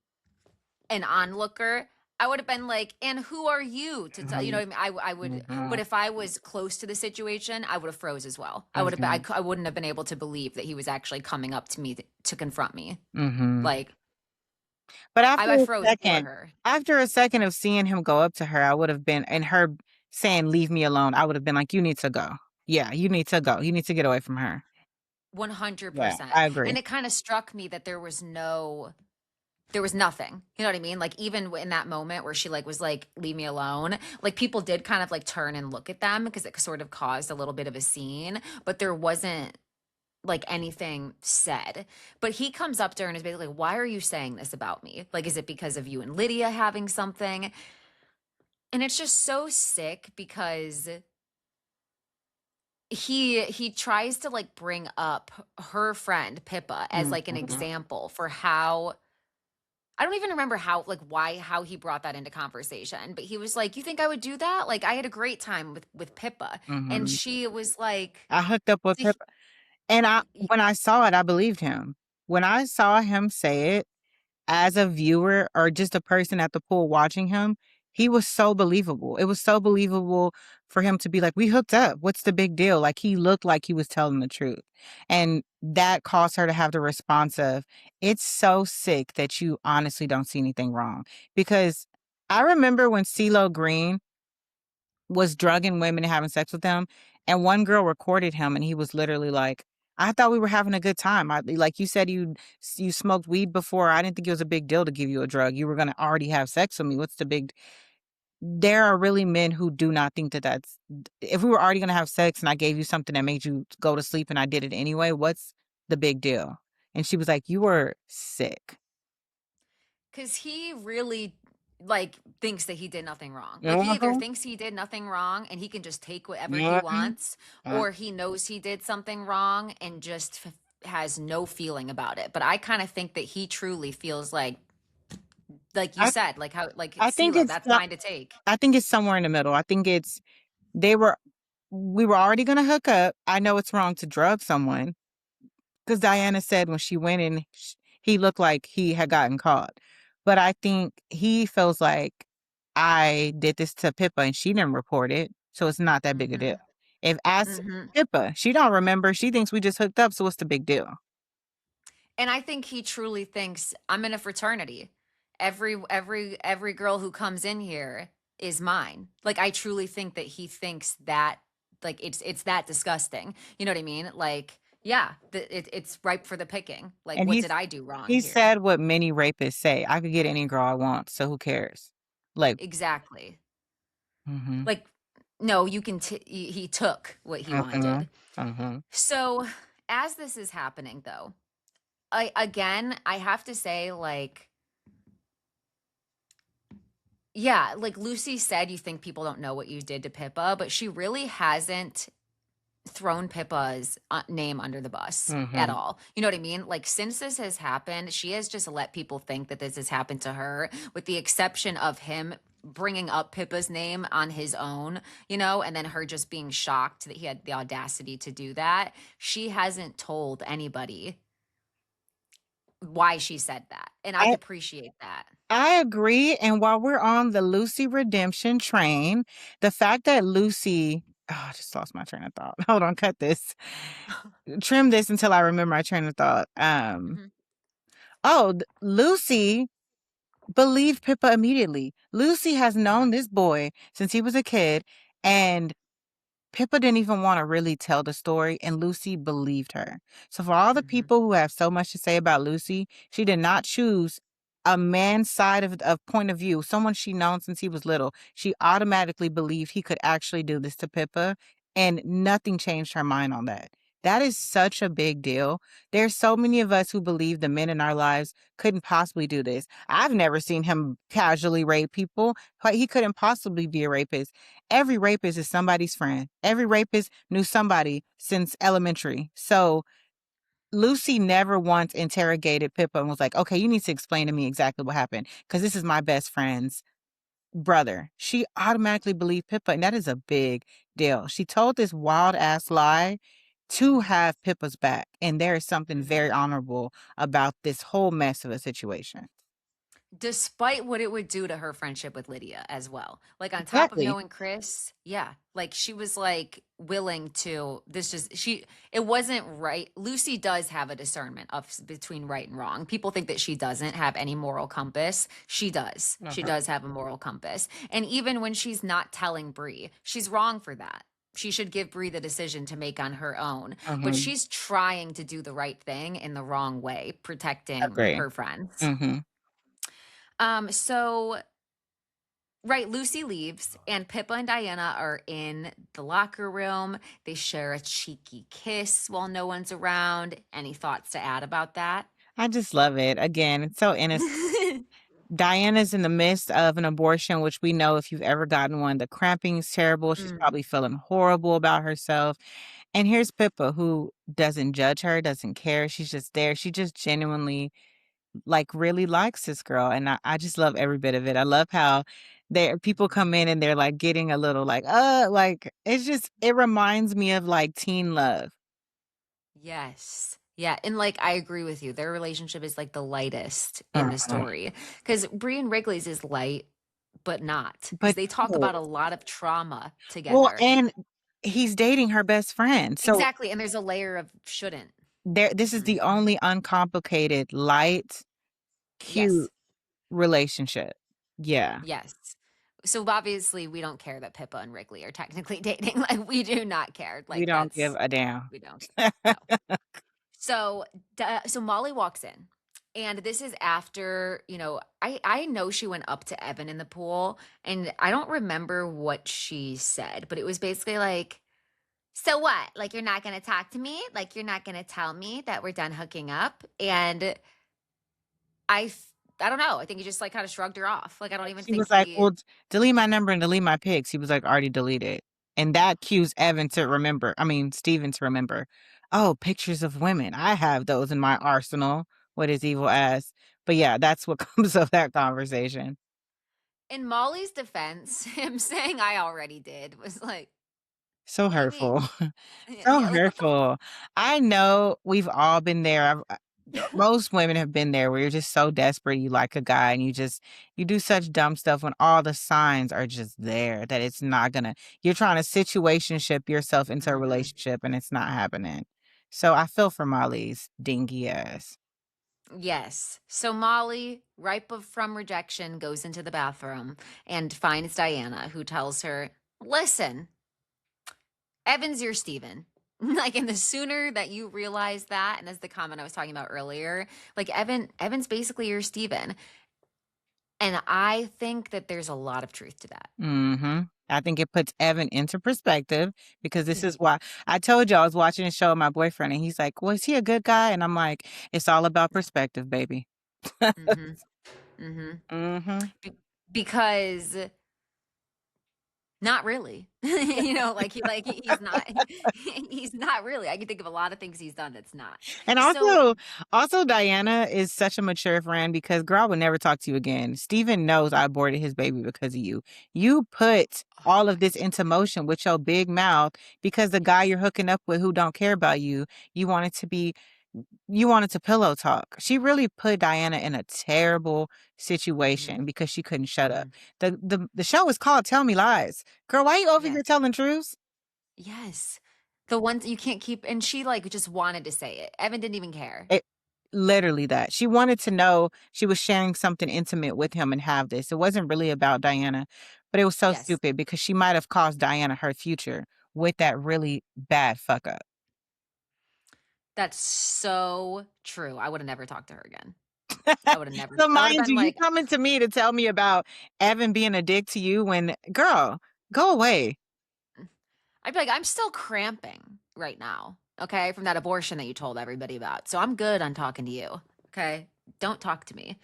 an onlooker, I would have been like, and who are you to tell, you know Mhm, what I mean? I would, but mhm, if I was close to the situation, I would have froze as well. I would have been, mhm, I wouldn't have been able to believe that he was actually coming up to me to confront me. mhm. Like, But I froze for her. after a second of seeing him go up to her, I would have been, and her saying, "Leave me alone," I would have been like, "You need to go. Yeah, you need to go. You need to get away from her." Yeah, 100%. I And agree. it kind of struck me that there was nothing. You know what I mean? Like even in that moment where she like was like, leave me alone, like people did kind of like turn and look at them because it sort of caused a little bit of a scene, but there wasn't like anything said. But he comes up to her and is basically like, why are you saying this about me? Like, is it because of you and Lydia having something? And it's just so sick because he tries to like bring up her friend Pippa as like an Mhm, example for how, I don't even remember how, like, why, how he brought that into conversation, but he was like, "You think I would do that? Like, I had a great time with Pippa," and mhm. she was like, I hooked up with "So her. And he- when I saw it, I believed him. When I saw him say it as a viewer or just a person at the pool watching him, he was so believable. It was so believable for him to be like, "We hooked up. What's the big deal?" Like he looked like he was telling the truth. And that caused her to have the response of, "It's so sick that you honestly don't see anything wrong." Because I remember when CeeLo Green was drugging women and having sex with them. And one girl recorded him, and he was literally like, "I thought we were having a good time. Like you said, you smoked weed before. I didn't think it was a big deal to give you a drug. You were gonna already have sex with me. What's the big?" There are really men who do not think that that's. If we were already gonna have sex and I gave you something that made you go to sleep and I did it anyway, what's the big deal? And she was like, "You were sick." because he really like thinks that he did nothing wrong. Like he either Uh-huh. thinks he did nothing wrong and he can just take whatever he Uh-huh. wants, or he knows he did something wrong and just has no feeling about it. But I kind of think that he truly feels like you I said, like how like I think CeeLo, it's that's mine to take. I think it's somewhere in the middle. I think it's they were we were already gonna hook up. I know it's wrong to drug someone because Diana said when she went in, he looked like he had gotten caught. But I think he feels like I did this to Pippa and she didn't report it, so it's not that big a deal. Mm-hmm. If ask Mm-hmm. Pippa, she don't remember. She thinks we just hooked up, so what's the big deal? And I think he truly thinks I'm in a fraternity. Every girl who comes in here is mine. Like I truly think that he thinks that like it's that disgusting. You know what I mean? Like yeah, it's ripe for the picking. Like And what did I do wrong he here? said what many rapists say: "I could get any girl I want, so who cares?" Like, Exactly. mhm, Like no, you can he took what he mhm, wanted. mhm. So as this is happening though, I have to say like yeah, like Lucy said, you think people don't know what you did to Pippa, but she really hasn't thrown Pippa's name under the bus at Mhm. all. You know what I mean? Like, since this has happened, she has just let people think that this has happened to her, with the exception of him bringing up Pippa's name on his own, you know, and then her just being shocked that he had the audacity to do that. She hasn't told anybody why she said that. And I I appreciate that. I agree, and while we're on the Lucy redemption train, the fact that Lucy I just lost my train of thought. Hold on, cut this. Trim this until I remember my train of thought. Mhm. Lucy believed Pippa immediately. Lucy has known this boy since he was a kid, and Pippa didn't even want to really tell the story, and Lucy believed her. So, for all the Mhm. people who have so much to say about Lucy, she did not choose a man's side of point of view, someone she known since he was little. She automatically believed he could actually do this to Pippa, and nothing changed her mind on that. That is such a big deal. There's so many of us who believe the men in our lives couldn't possibly do this. I've never seen him casually rape people. Like, he couldn't possibly be a rapist. Every rapist is somebody's friend. Every rapist knew somebody since elementary. So Lucy never once interrogated Pippa and was like, okay, you need to explain to me exactly what happened because this is my best friend's brother. She automatically believed Pippa, and that is a big deal. She told this wild ass lie to have Pippa's back, and there is something very honorable about this whole mess of a situation. Despite what it would do to her friendship with Lydia as well. Like on top of Exactly. knowing Chris, yeah, like she was like willing to it wasn't right. Lucy does have a discernment of between right and wrong. People think that she doesn't have any moral compass. She does. She does have a moral compass. And even when she's not telling Bree, she's wrong for that. She should give Bree the decision to make on her own. But she's trying to do the right thing in the wrong way, protecting Agree. her friends. Mm-hmm. So right, Lucy leaves, and Pippa and Diana are in the locker room. They share a cheeky kiss while no one's around. Any thoughts to add about that? I just love it. Again, it's so innocent. Diana's in the midst of an abortion, which we know if you've ever gotten one, the cramping is terrible. She's probably feeling horrible about herself. And here's Pippa, who doesn't judge her, doesn't care. She's just there. She just genuinely like really likes this girl. And I just love every bit of it. I love how people come in and they're like getting a little like it reminds me of like teen love. Yes. Yeah. And like, I agree with you. Their relationship is like the lightest in the story because Bree and Wrigley's is light, but not because But they talk about a lot of trauma together. well, and he's dating her best friend. So exactly. And there's a layer of shouldn't. this is the only uncomplicated, light, cute relationship. Yeah. Yes. So obviously we don't care that Pippa and Wrigley are technically dating. Like we do not care. Like We don't give a damn. we don't. No. So Molly walks in, and this is after, I know she went up to Evan in the pool, and I don't remember what she said, but it was basically like, so what? Like, you're not going to talk to me? Like, you're not going to tell me that we're done hooking up? And I don't know. I think he just like kind of shrugged her off. Like, I don't even She think was like, well, delete my number and delete my pics. He was like, already deleted. And that cues Stephen to remember, oh, pictures of women. I have those in my arsenal with his evil ass. But yeah, that's what comes of that conversation. In Molly's defense, him saying I already did was like, so hurtful. Yeah, hurtful. I know we've all been there. Most women have been there where you're just so desperate. You like a guy and you do such dumb stuff when all the signs are just there that it's not gonna, you're trying to situationship yourself into a relationship and it's not happening. So I feel for Molly's dingy ass. Yes. So Molly, ripe from rejection, goes into the bathroom and finds Diana, who tells her, listen, Evan's your Steven. Like, and the sooner that you realize that, and as the comment I was talking about earlier, like Evan's basically your Steven. And I think that there's a lot of truth to that. Mm-hmm. I think it puts Evan into perspective because this is why I told you I was watching a show with my boyfriend and he's like, well, is he a good guy? And I'm like, it's all about perspective, baby. Because not really. He's not really. I can think of a lot of things he's done that's not. And also Diana is such a mature friend because girl, I would never talk to you again. Steven knows I aborted his baby because of you. You put all of this into motion with your big mouth because the guy you're hooking up with who don't care about you, you wanted to pillow talk. She really put Diana in a terrible situation because she couldn't shut up. The show is called Tell Me Lies. Girl, why are you over here telling truths? Yes. The ones you can't keep. And she like just wanted to say it. Evan didn't even care. Literally that. She wanted to know she was sharing something intimate with him and have this. It wasn't really about Diana, but it was so stupid because she might have cost Diana her future with that really bad fuck up. That's so true. I would have never talked to her again. I would have never. So mind you, you coming to me to tell me about Evan being a dick to you when, girl, go away. I'd be like, I'm still cramping. right now, okay, from that abortion that you told everybody about. So I'm good on talking to you, okay? Don't talk to me.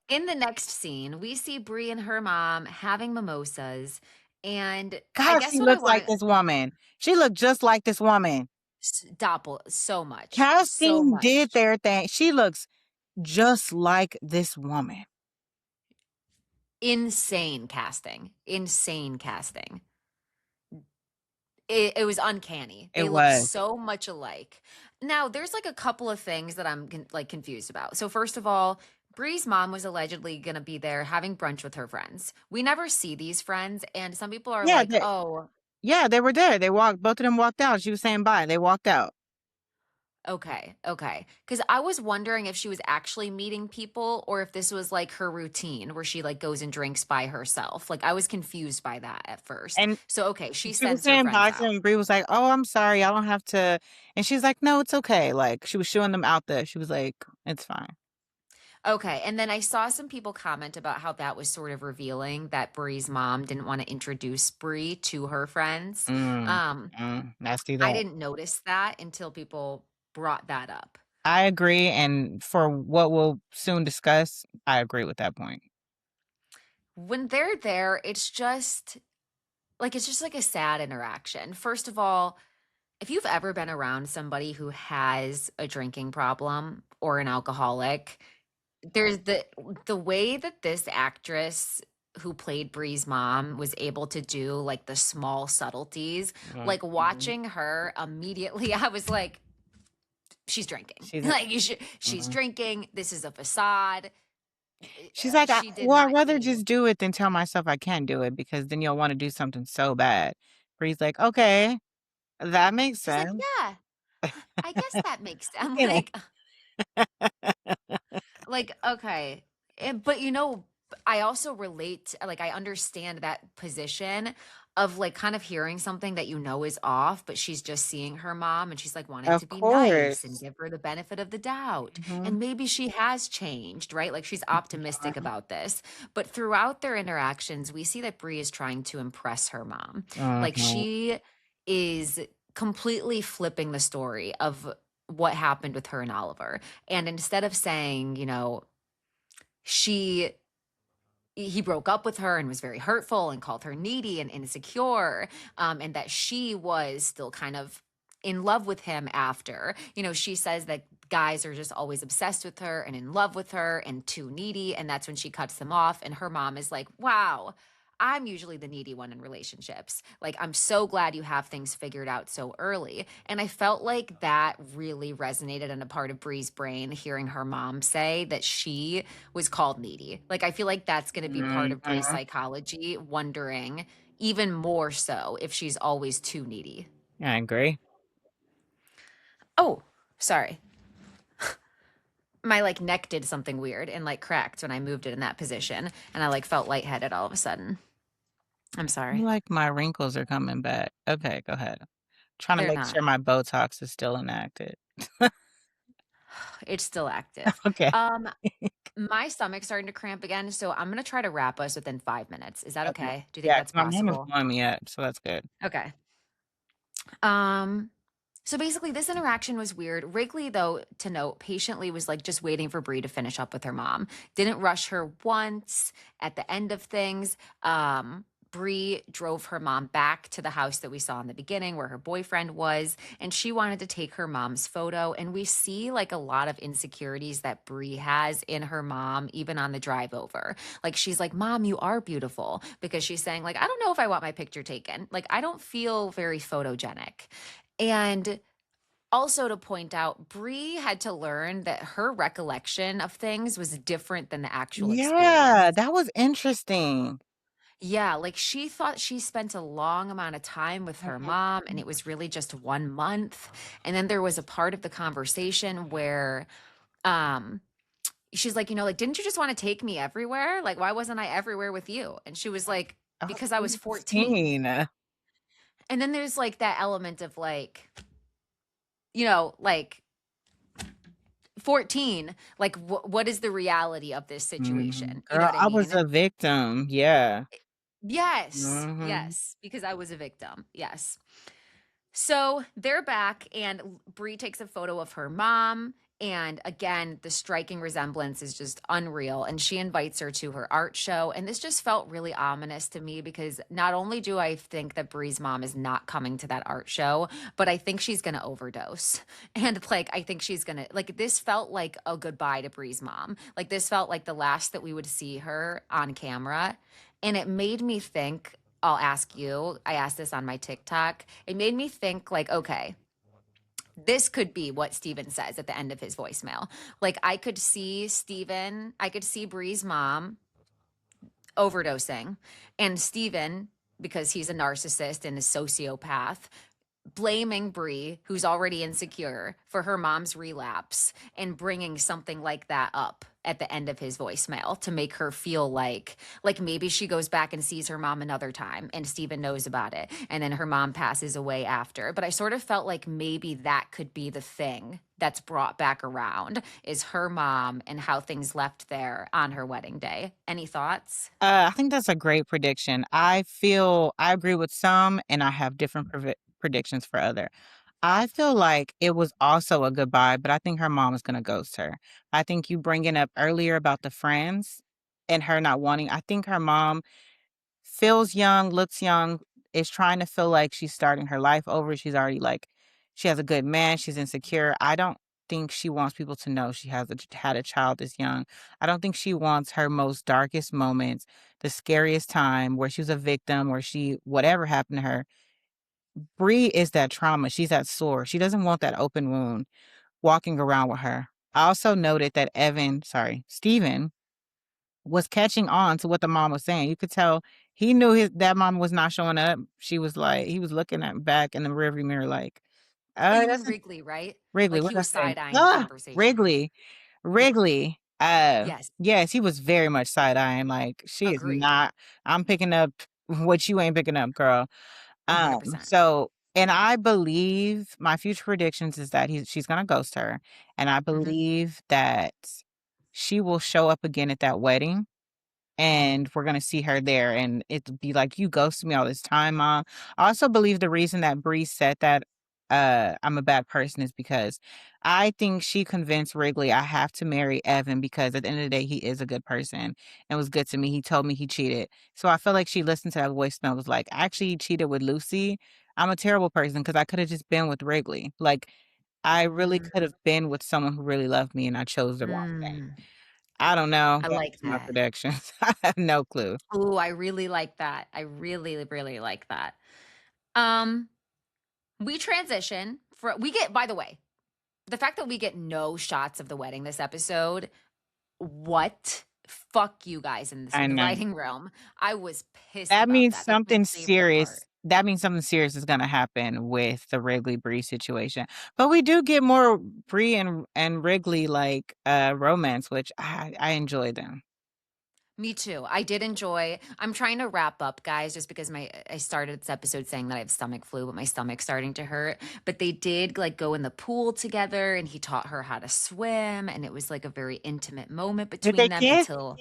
In the next scene, we see Bree and her mom having mimosas, and I God, guess she what I looks want like to this woman. She looked just like this woman. doppel so Casting did much. their thing. She looks just like this woman. Insane casting. Insane casting. It was uncanny. It They look was. so much alike. Now, there's like a couple of things that I'm like confused about. So first of all, Bree's mom was allegedly going to be there having brunch with her friends. We never see these friends, and some people are Yeah, like, "Oh, they were there. They walked, both of them walked out. She was saying bye. They walked out. okay, okay." Because I was wondering if she was actually meeting people or if this was like her routine where she like goes and drinks by herself. Like I was confused by that at first. And So okay, she she was sends her saying friends bye to out. them. And Bree was like, "Oh, I'm sorry. I don't have to." And she's like, "No, it's okay." Like she was showing them out there. She was like, "It's fine." Okay, and then I saw some people comment about how that was sort of revealing that Bree's mom didn't want to introduce Bree to her friends. Mm, Um, nasty I that. didn't notice that until people brought that up. I agree. And for what we'll soon discuss, I agree with that point. When they're there, it's just like a sad interaction. First of all, if you've ever been around somebody who has a drinking problem or an alcoholic, there's the way that this actress who played Bree's mom was able to do like the small subtleties, like Mhm. watching her immediately, I was like, she's drinking. She's Like she's mhm. drinking. This is a facade. She's like, She did I'd not rather need. just do it than tell myself I can't do it because then you'll want to do something so bad." Bree's like, "Okay, that makes She's like, sense." yeah, I guess that makes. I'm You know. like, okay. But I also relate, like, I understand that position of like kind of hearing something that is off, but she's just seeing her mom and she's like wanting to Of be nice and course. give her the benefit of the doubt. And Mhm, maybe she has changed, right? Like she's optimistic mhm, about this. But throughout their interactions, we see that Brie is trying to impress her mom. Like mhm. she is completely flipping the story of what happened with her and Oliver. And instead of saying, she he broke up with her and was very hurtful and called her needy and insecure, and that she was still kind of in love with him after. She says that guys are just always obsessed with her and in love with her and too needy, and that's when she cuts them off. And her mom is like, wow, I'm usually the needy one in relationships. Like, I'm so glad you have things figured out so early. And I felt like that really resonated in a part of Bree's brain, hearing her mom say that she was called needy. Like, I feel like that's going to be part of Bree's Mhm. psychology, wondering even more so if she's always too needy. I agree. Oh, sorry. My like neck did something weird and like cracked when I moved it in that position. And I like felt lightheaded all of a sudden. I'm sorry. Like my wrinkles are coming back. Okay, go ahead. Trying to They're make not. sure my Botox is still enacted. It's still active. Okay. Um, my stomach's starting to cramp again, so I'm gonna try to wrap us within 5 minutes. Is that Okay. okay? Do you think Yeah, that's 'cause my mom is possible? blowing me up, so that's good. Okay. Um, so basically, this interaction was weird. Wrigley, though, to note, patiently was like just waiting for Bree to finish up with her mom. Didn't rush her once at the end of things. Bree drove her mom back to the house that we saw in the beginning where her boyfriend was, and she wanted to take her mom's photo. And we see like a lot of insecurities that Bree has in her mom, even on the drive over. Like she's like, Mom, you are beautiful, because she's saying, like, I don't know if I want my picture taken. Like, I don't feel very photogenic. And also to point out, Bree had to learn that her recollection of things was different than the actual experience. Yeah, that was interesting. Yeah, like she thought she spent a long amount of time with her mom and Mhm. it was really just 1 month. And then there was a part of the conversation where um she's like, like, didn't you just want to take me everywhere? Like, why wasn't I everywhere with you? And she was like, I was because I was 14. 16. And then there's like that element of like, like 14, like what is the reality of this situation? You know Girl, what I I was mean? a victim. Yeah. Yes. Mhm. Yes, because I was a victim. Yes. So they're back, and Bree takes a photo of her mom. And again, the striking resemblance is just unreal. And she invites her to her art show. And this just felt really ominous to me because not only do I think that Bree's mom is not coming to that art show, but I think she's going to overdose. And like, I think she's going to, like, this felt like a goodbye to Bree's mom. Like, this felt like the last that we would see her on camera. And it made me think, I'll ask you, I asked this on my TikTok. It made me think, like, okay, this could be what Steven says at the end of his voicemail. Like, I could see Steven, I could see Bree's mom overdosing, and Steven, because he's a narcissist and a sociopath, blaming Bree, who's already insecure, for her mom's relapse and bringing something like that up at the end of his voicemail to make her feel like maybe she goes back and sees her mom another time and Steven knows about it and then her mom passes away after. But I sort of felt like maybe that could be the thing that's brought back around is her mom and how things left there on her wedding day. Any thoughts? I think that's a great prediction. I agree with some, and I have different predictions for other. I feel like it was also a goodbye, but I think her mom is gonna ghost her. I think you bringing up earlier about the friends and her not wanting. I think her mom feels young, looks young, is trying to feel like she's starting her life over. She's already like, she has a good man. She's insecure. I don't think she wants people to know she had a child this young. I don't think she wants her most darkest moments, the scariest time where she was a victim, where whatever happened to her. Bree is that trauma. She's that sore. She doesn't want that open wound walking around with her. I also noted that Steven was catching on to what the mom was saying. You could tell he knew that mom was not showing up. She was like, he was looking at back in the rearview mirror, like, Oh, you mean that's Wrigley, right? Wrigley. Like What he did I was say? side eyeing the Ah, conversation. Wrigley, Yeah. Wrigley. Yes. Yes, he was very much side eyeing. Like, she is Agreed. not. I'm picking up what you ain't picking up, girl. 100%. So, and I believe my future predictions is that she's gonna ghost her, and I Mhm. believe that she will show up again at that wedding and we're gonna see her there, and it'll be like, "You ghosted me all this time, mom." I also believe the reason that Bree said that I'm a bad person is because I think she convinced Wrigley I have to marry Evan because at the end of the day he is a good person and was good to me. He told me he cheated, so I feel like she listened to that voicemail. Was like, actually, he cheated with Lucy. I'm a terrible person because I could have just been with Wrigley. Like, I really Mm, could have been with someone who really loved me, and I chose the wrong thing. mm. I don't know. I Those like are my that. predictions. I have no clue. Ooh, I really like that. I really, really like that. Um, we transition we get, by the way, the fact that we get no shots of the wedding this episode, what? Fuck you guys in I the know. writing room. I was pissed That about means that. That's my something favorite part. serious is gonna happen with the Wrigley Bree situation. But we do get more Bree and Wrigley like romance, which I enjoy them. Me too. I did enjoy. I'm trying to wrap up, guys, just because I started this episode saying that I have stomach flu, but my stomach's starting to hurt. But they did like go in the pool together and he taught her how to swim and it was like a very intimate moment Did between they them kiss? until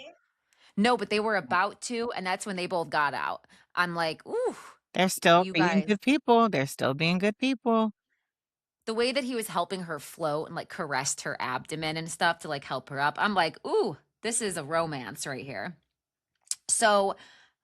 no, but they were about to, and that's when they both got out. I'm like, "Ooh, They're still you being guys." good people. They're still being good people. The way that he was helping her float and like caressed her abdomen and stuff to like help her up. I'm like, "Ooh, this is a romance right here." So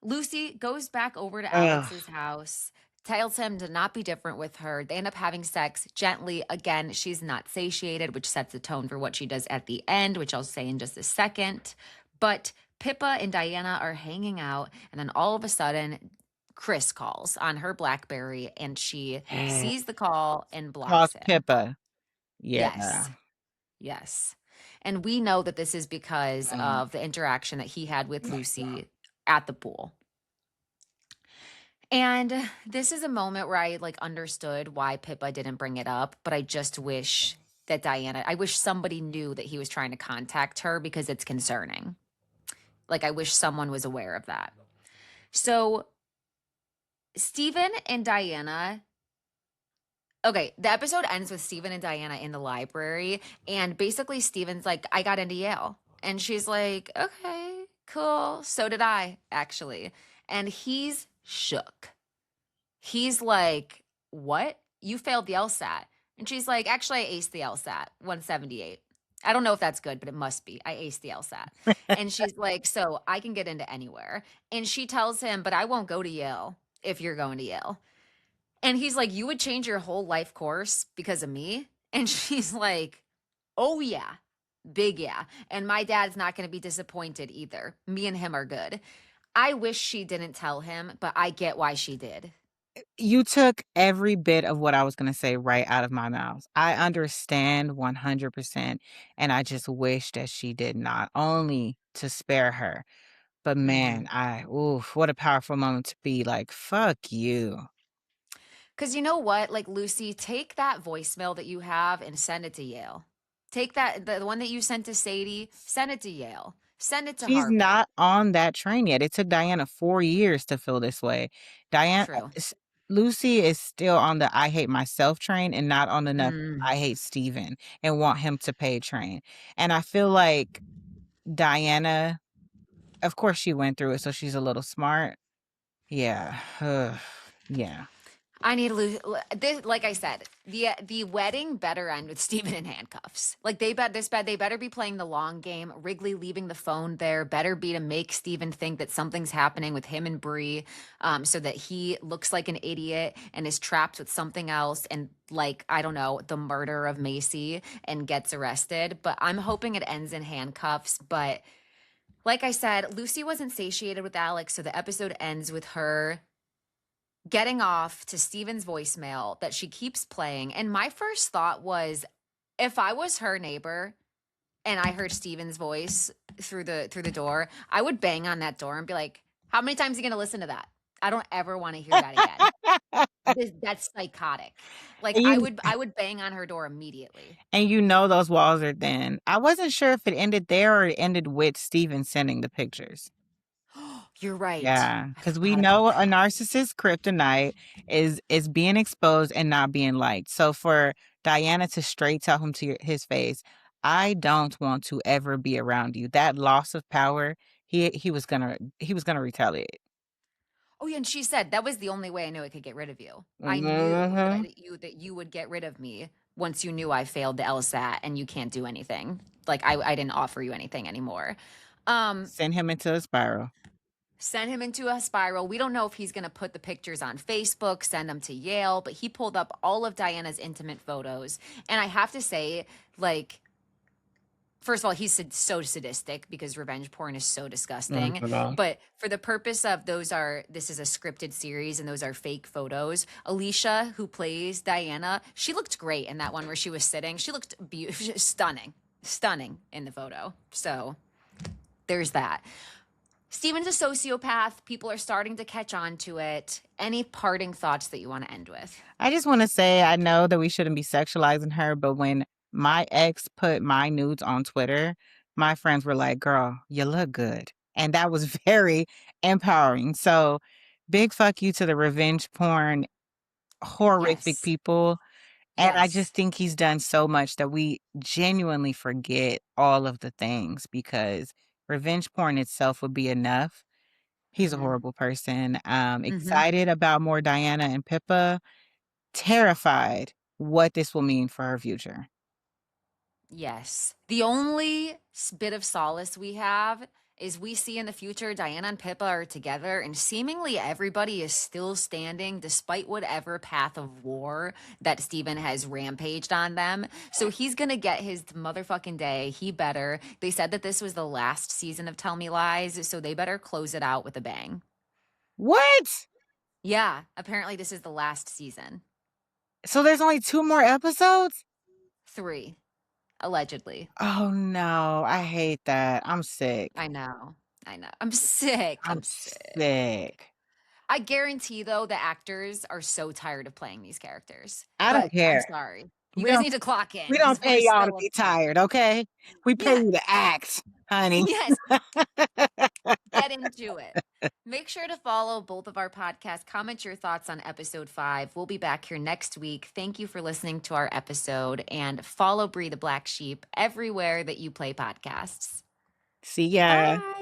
Lucy goes back over to Ugh. Alex's house, tells him to not be different with her. They end up having sex gently. Again, she's not satiated, which sets the tone for what she does at the end, which I'll say in just a second. But Pippa and Diana are hanging out, and then all of a sudden, Chris calls on her Blackberry and she sees the call and Calls blocks him. Pippa. Yeah. Yes. Yes. And we know that this is because Um, of the interaction that he had with Lucy at the pool. And this is a moment where I like understood why Pippa didn't bring it up, but I just wish that I wish somebody knew that he was trying to contact her because it's concerning. Like I wish someone was aware of that. So Stephen and Diana, okay, the episode ends with Stephen and Diana in the library, and basically Stephen's like, I got into Yale. And she's like, okay, cool. So did I, actually. And he's shook. He's like, what? you failed the LSAT. And she's like, actually, I aced the LSAT, 178. I don't know if that's good, but it must be. I aced the LSAT. And she's like, so I can get into anywhere. And she tells him, but I won't go to Yale if you're going to Yale. And he's like, you would change your whole life course because of me? And she's like, oh, yeah, big yeah. And my dad's not going to be disappointed either. Me and him are good. I wish she didn't tell him, but I get why she did. You took every bit of what I was going to say right out of my mouth. I understand 100%, and I just wish that she did not, only to spare her. But man, oof, what a powerful moment to be like, fuck you. Because you know what? Like, Lucy, take that voicemail that you have and send it to Yale. Take that, the one that you sent to Sadie, send it to Yale. Send it to She's Harvard. not on that train yet. It took Diana 4 years to feel this way. Diana True. Lucy is still on the I hate myself train and not on the Mm. I hate Steven and want him to pay train. And I feel like Diana, of course she went through it, so she's a little smart. Yeah. Yeah. I need to this. Like I said, the wedding better end with Steven in handcuffs. Like they better be playing the long game. Wrigley leaving the phone there better be to make Steven think that something's happening with him and Bree, so that he looks like an idiot and is trapped with something else, and like, I don't know, the murder of Macy, and gets arrested. But I'm hoping it ends in handcuffs. But like I said, Lucy wasn't satiated with Alex, so the episode ends with her getting off to Steven's voicemail that she keeps playing. And my first thought was, if I was her neighbor and I heard Steven's voice through the door, I would bang on that door and be like, how many times are you going to listen to that? I don't ever want to hear that again. That's psychotic. Like, And I would bang on her door immediately. and you know those walls are thin. I wasn't sure if it ended there or it ended with Steven sending the pictures. You're right. Yeah, I because we forgot about know a that. narcissist kryptonite is being exposed and not being liked. So for Diana to straight tell him to his face, I don't want to ever be around you. That loss of power, he was gonna retaliate. Oh yeah, and she said that was the only way I knew I could get rid of you. I knew Mhm. that you would get rid of me once you knew I failed the LSAT and you can't do anything. Like, I didn't offer you anything anymore. Send him into a spiral. Send him into a spiral. We don't know if he's going to put the pictures on Facebook, send them to Yale, but he pulled up all of Diana's intimate photos. And I have to say, like, first of all, he's so sadistic because revenge porn is so disgusting. Mhm. But for the purpose of this is a scripted series and those are fake photos. Alicia, who plays Diana, she looked great in that one where she was sitting. She looked stunning in the photo. So there's that. Steven's a sociopath. People are starting to catch on to it. Any parting thoughts that you want to end with? I just want to say, I know that we shouldn't be sexualizing her, but when my ex put my nudes on Twitter, my friends were like, girl, you look good. And that was very empowering. So big fuck you to the revenge porn, horrific Yes. people. And I Yes. just think he's done so much that we genuinely forget all of the things, because revenge porn itself would be enough. He's a Mm-hmm. horrible person. Mm-hmm. Excited about more Diana and Pippa, terrified what this will mean for her future. Yes. The only bit of solace we have is we see in the future Diana and Pippa are together and seemingly everybody is still standing despite whatever path of war that Steven has rampaged on them. So he's going to get his motherfucking day. He better. They said that this was the last season of Tell Me Lies, so they better close it out with a bang. What? Yeah, apparently this is the last season. So there's only 2 more episodes? 3, allegedly. Oh no, I hate that. I'm sick. I know. I'm sick. I'm I'm sick. sick. I guarantee, though, the actors are so tired of playing these characters. I don't But I'm care. sorry. You We guys don't need to clock in we don't because we're pay y'all to still be upset. tired, okay? We pay Yeah. you to act, honey. Yes. Get into it. Make sure to follow both of our podcasts. Comment your thoughts on episode 5. We'll be back here next week. Thank you for listening to our episode, and follow Bree the Black Sheep everywhere that you play podcasts. See ya. Bye.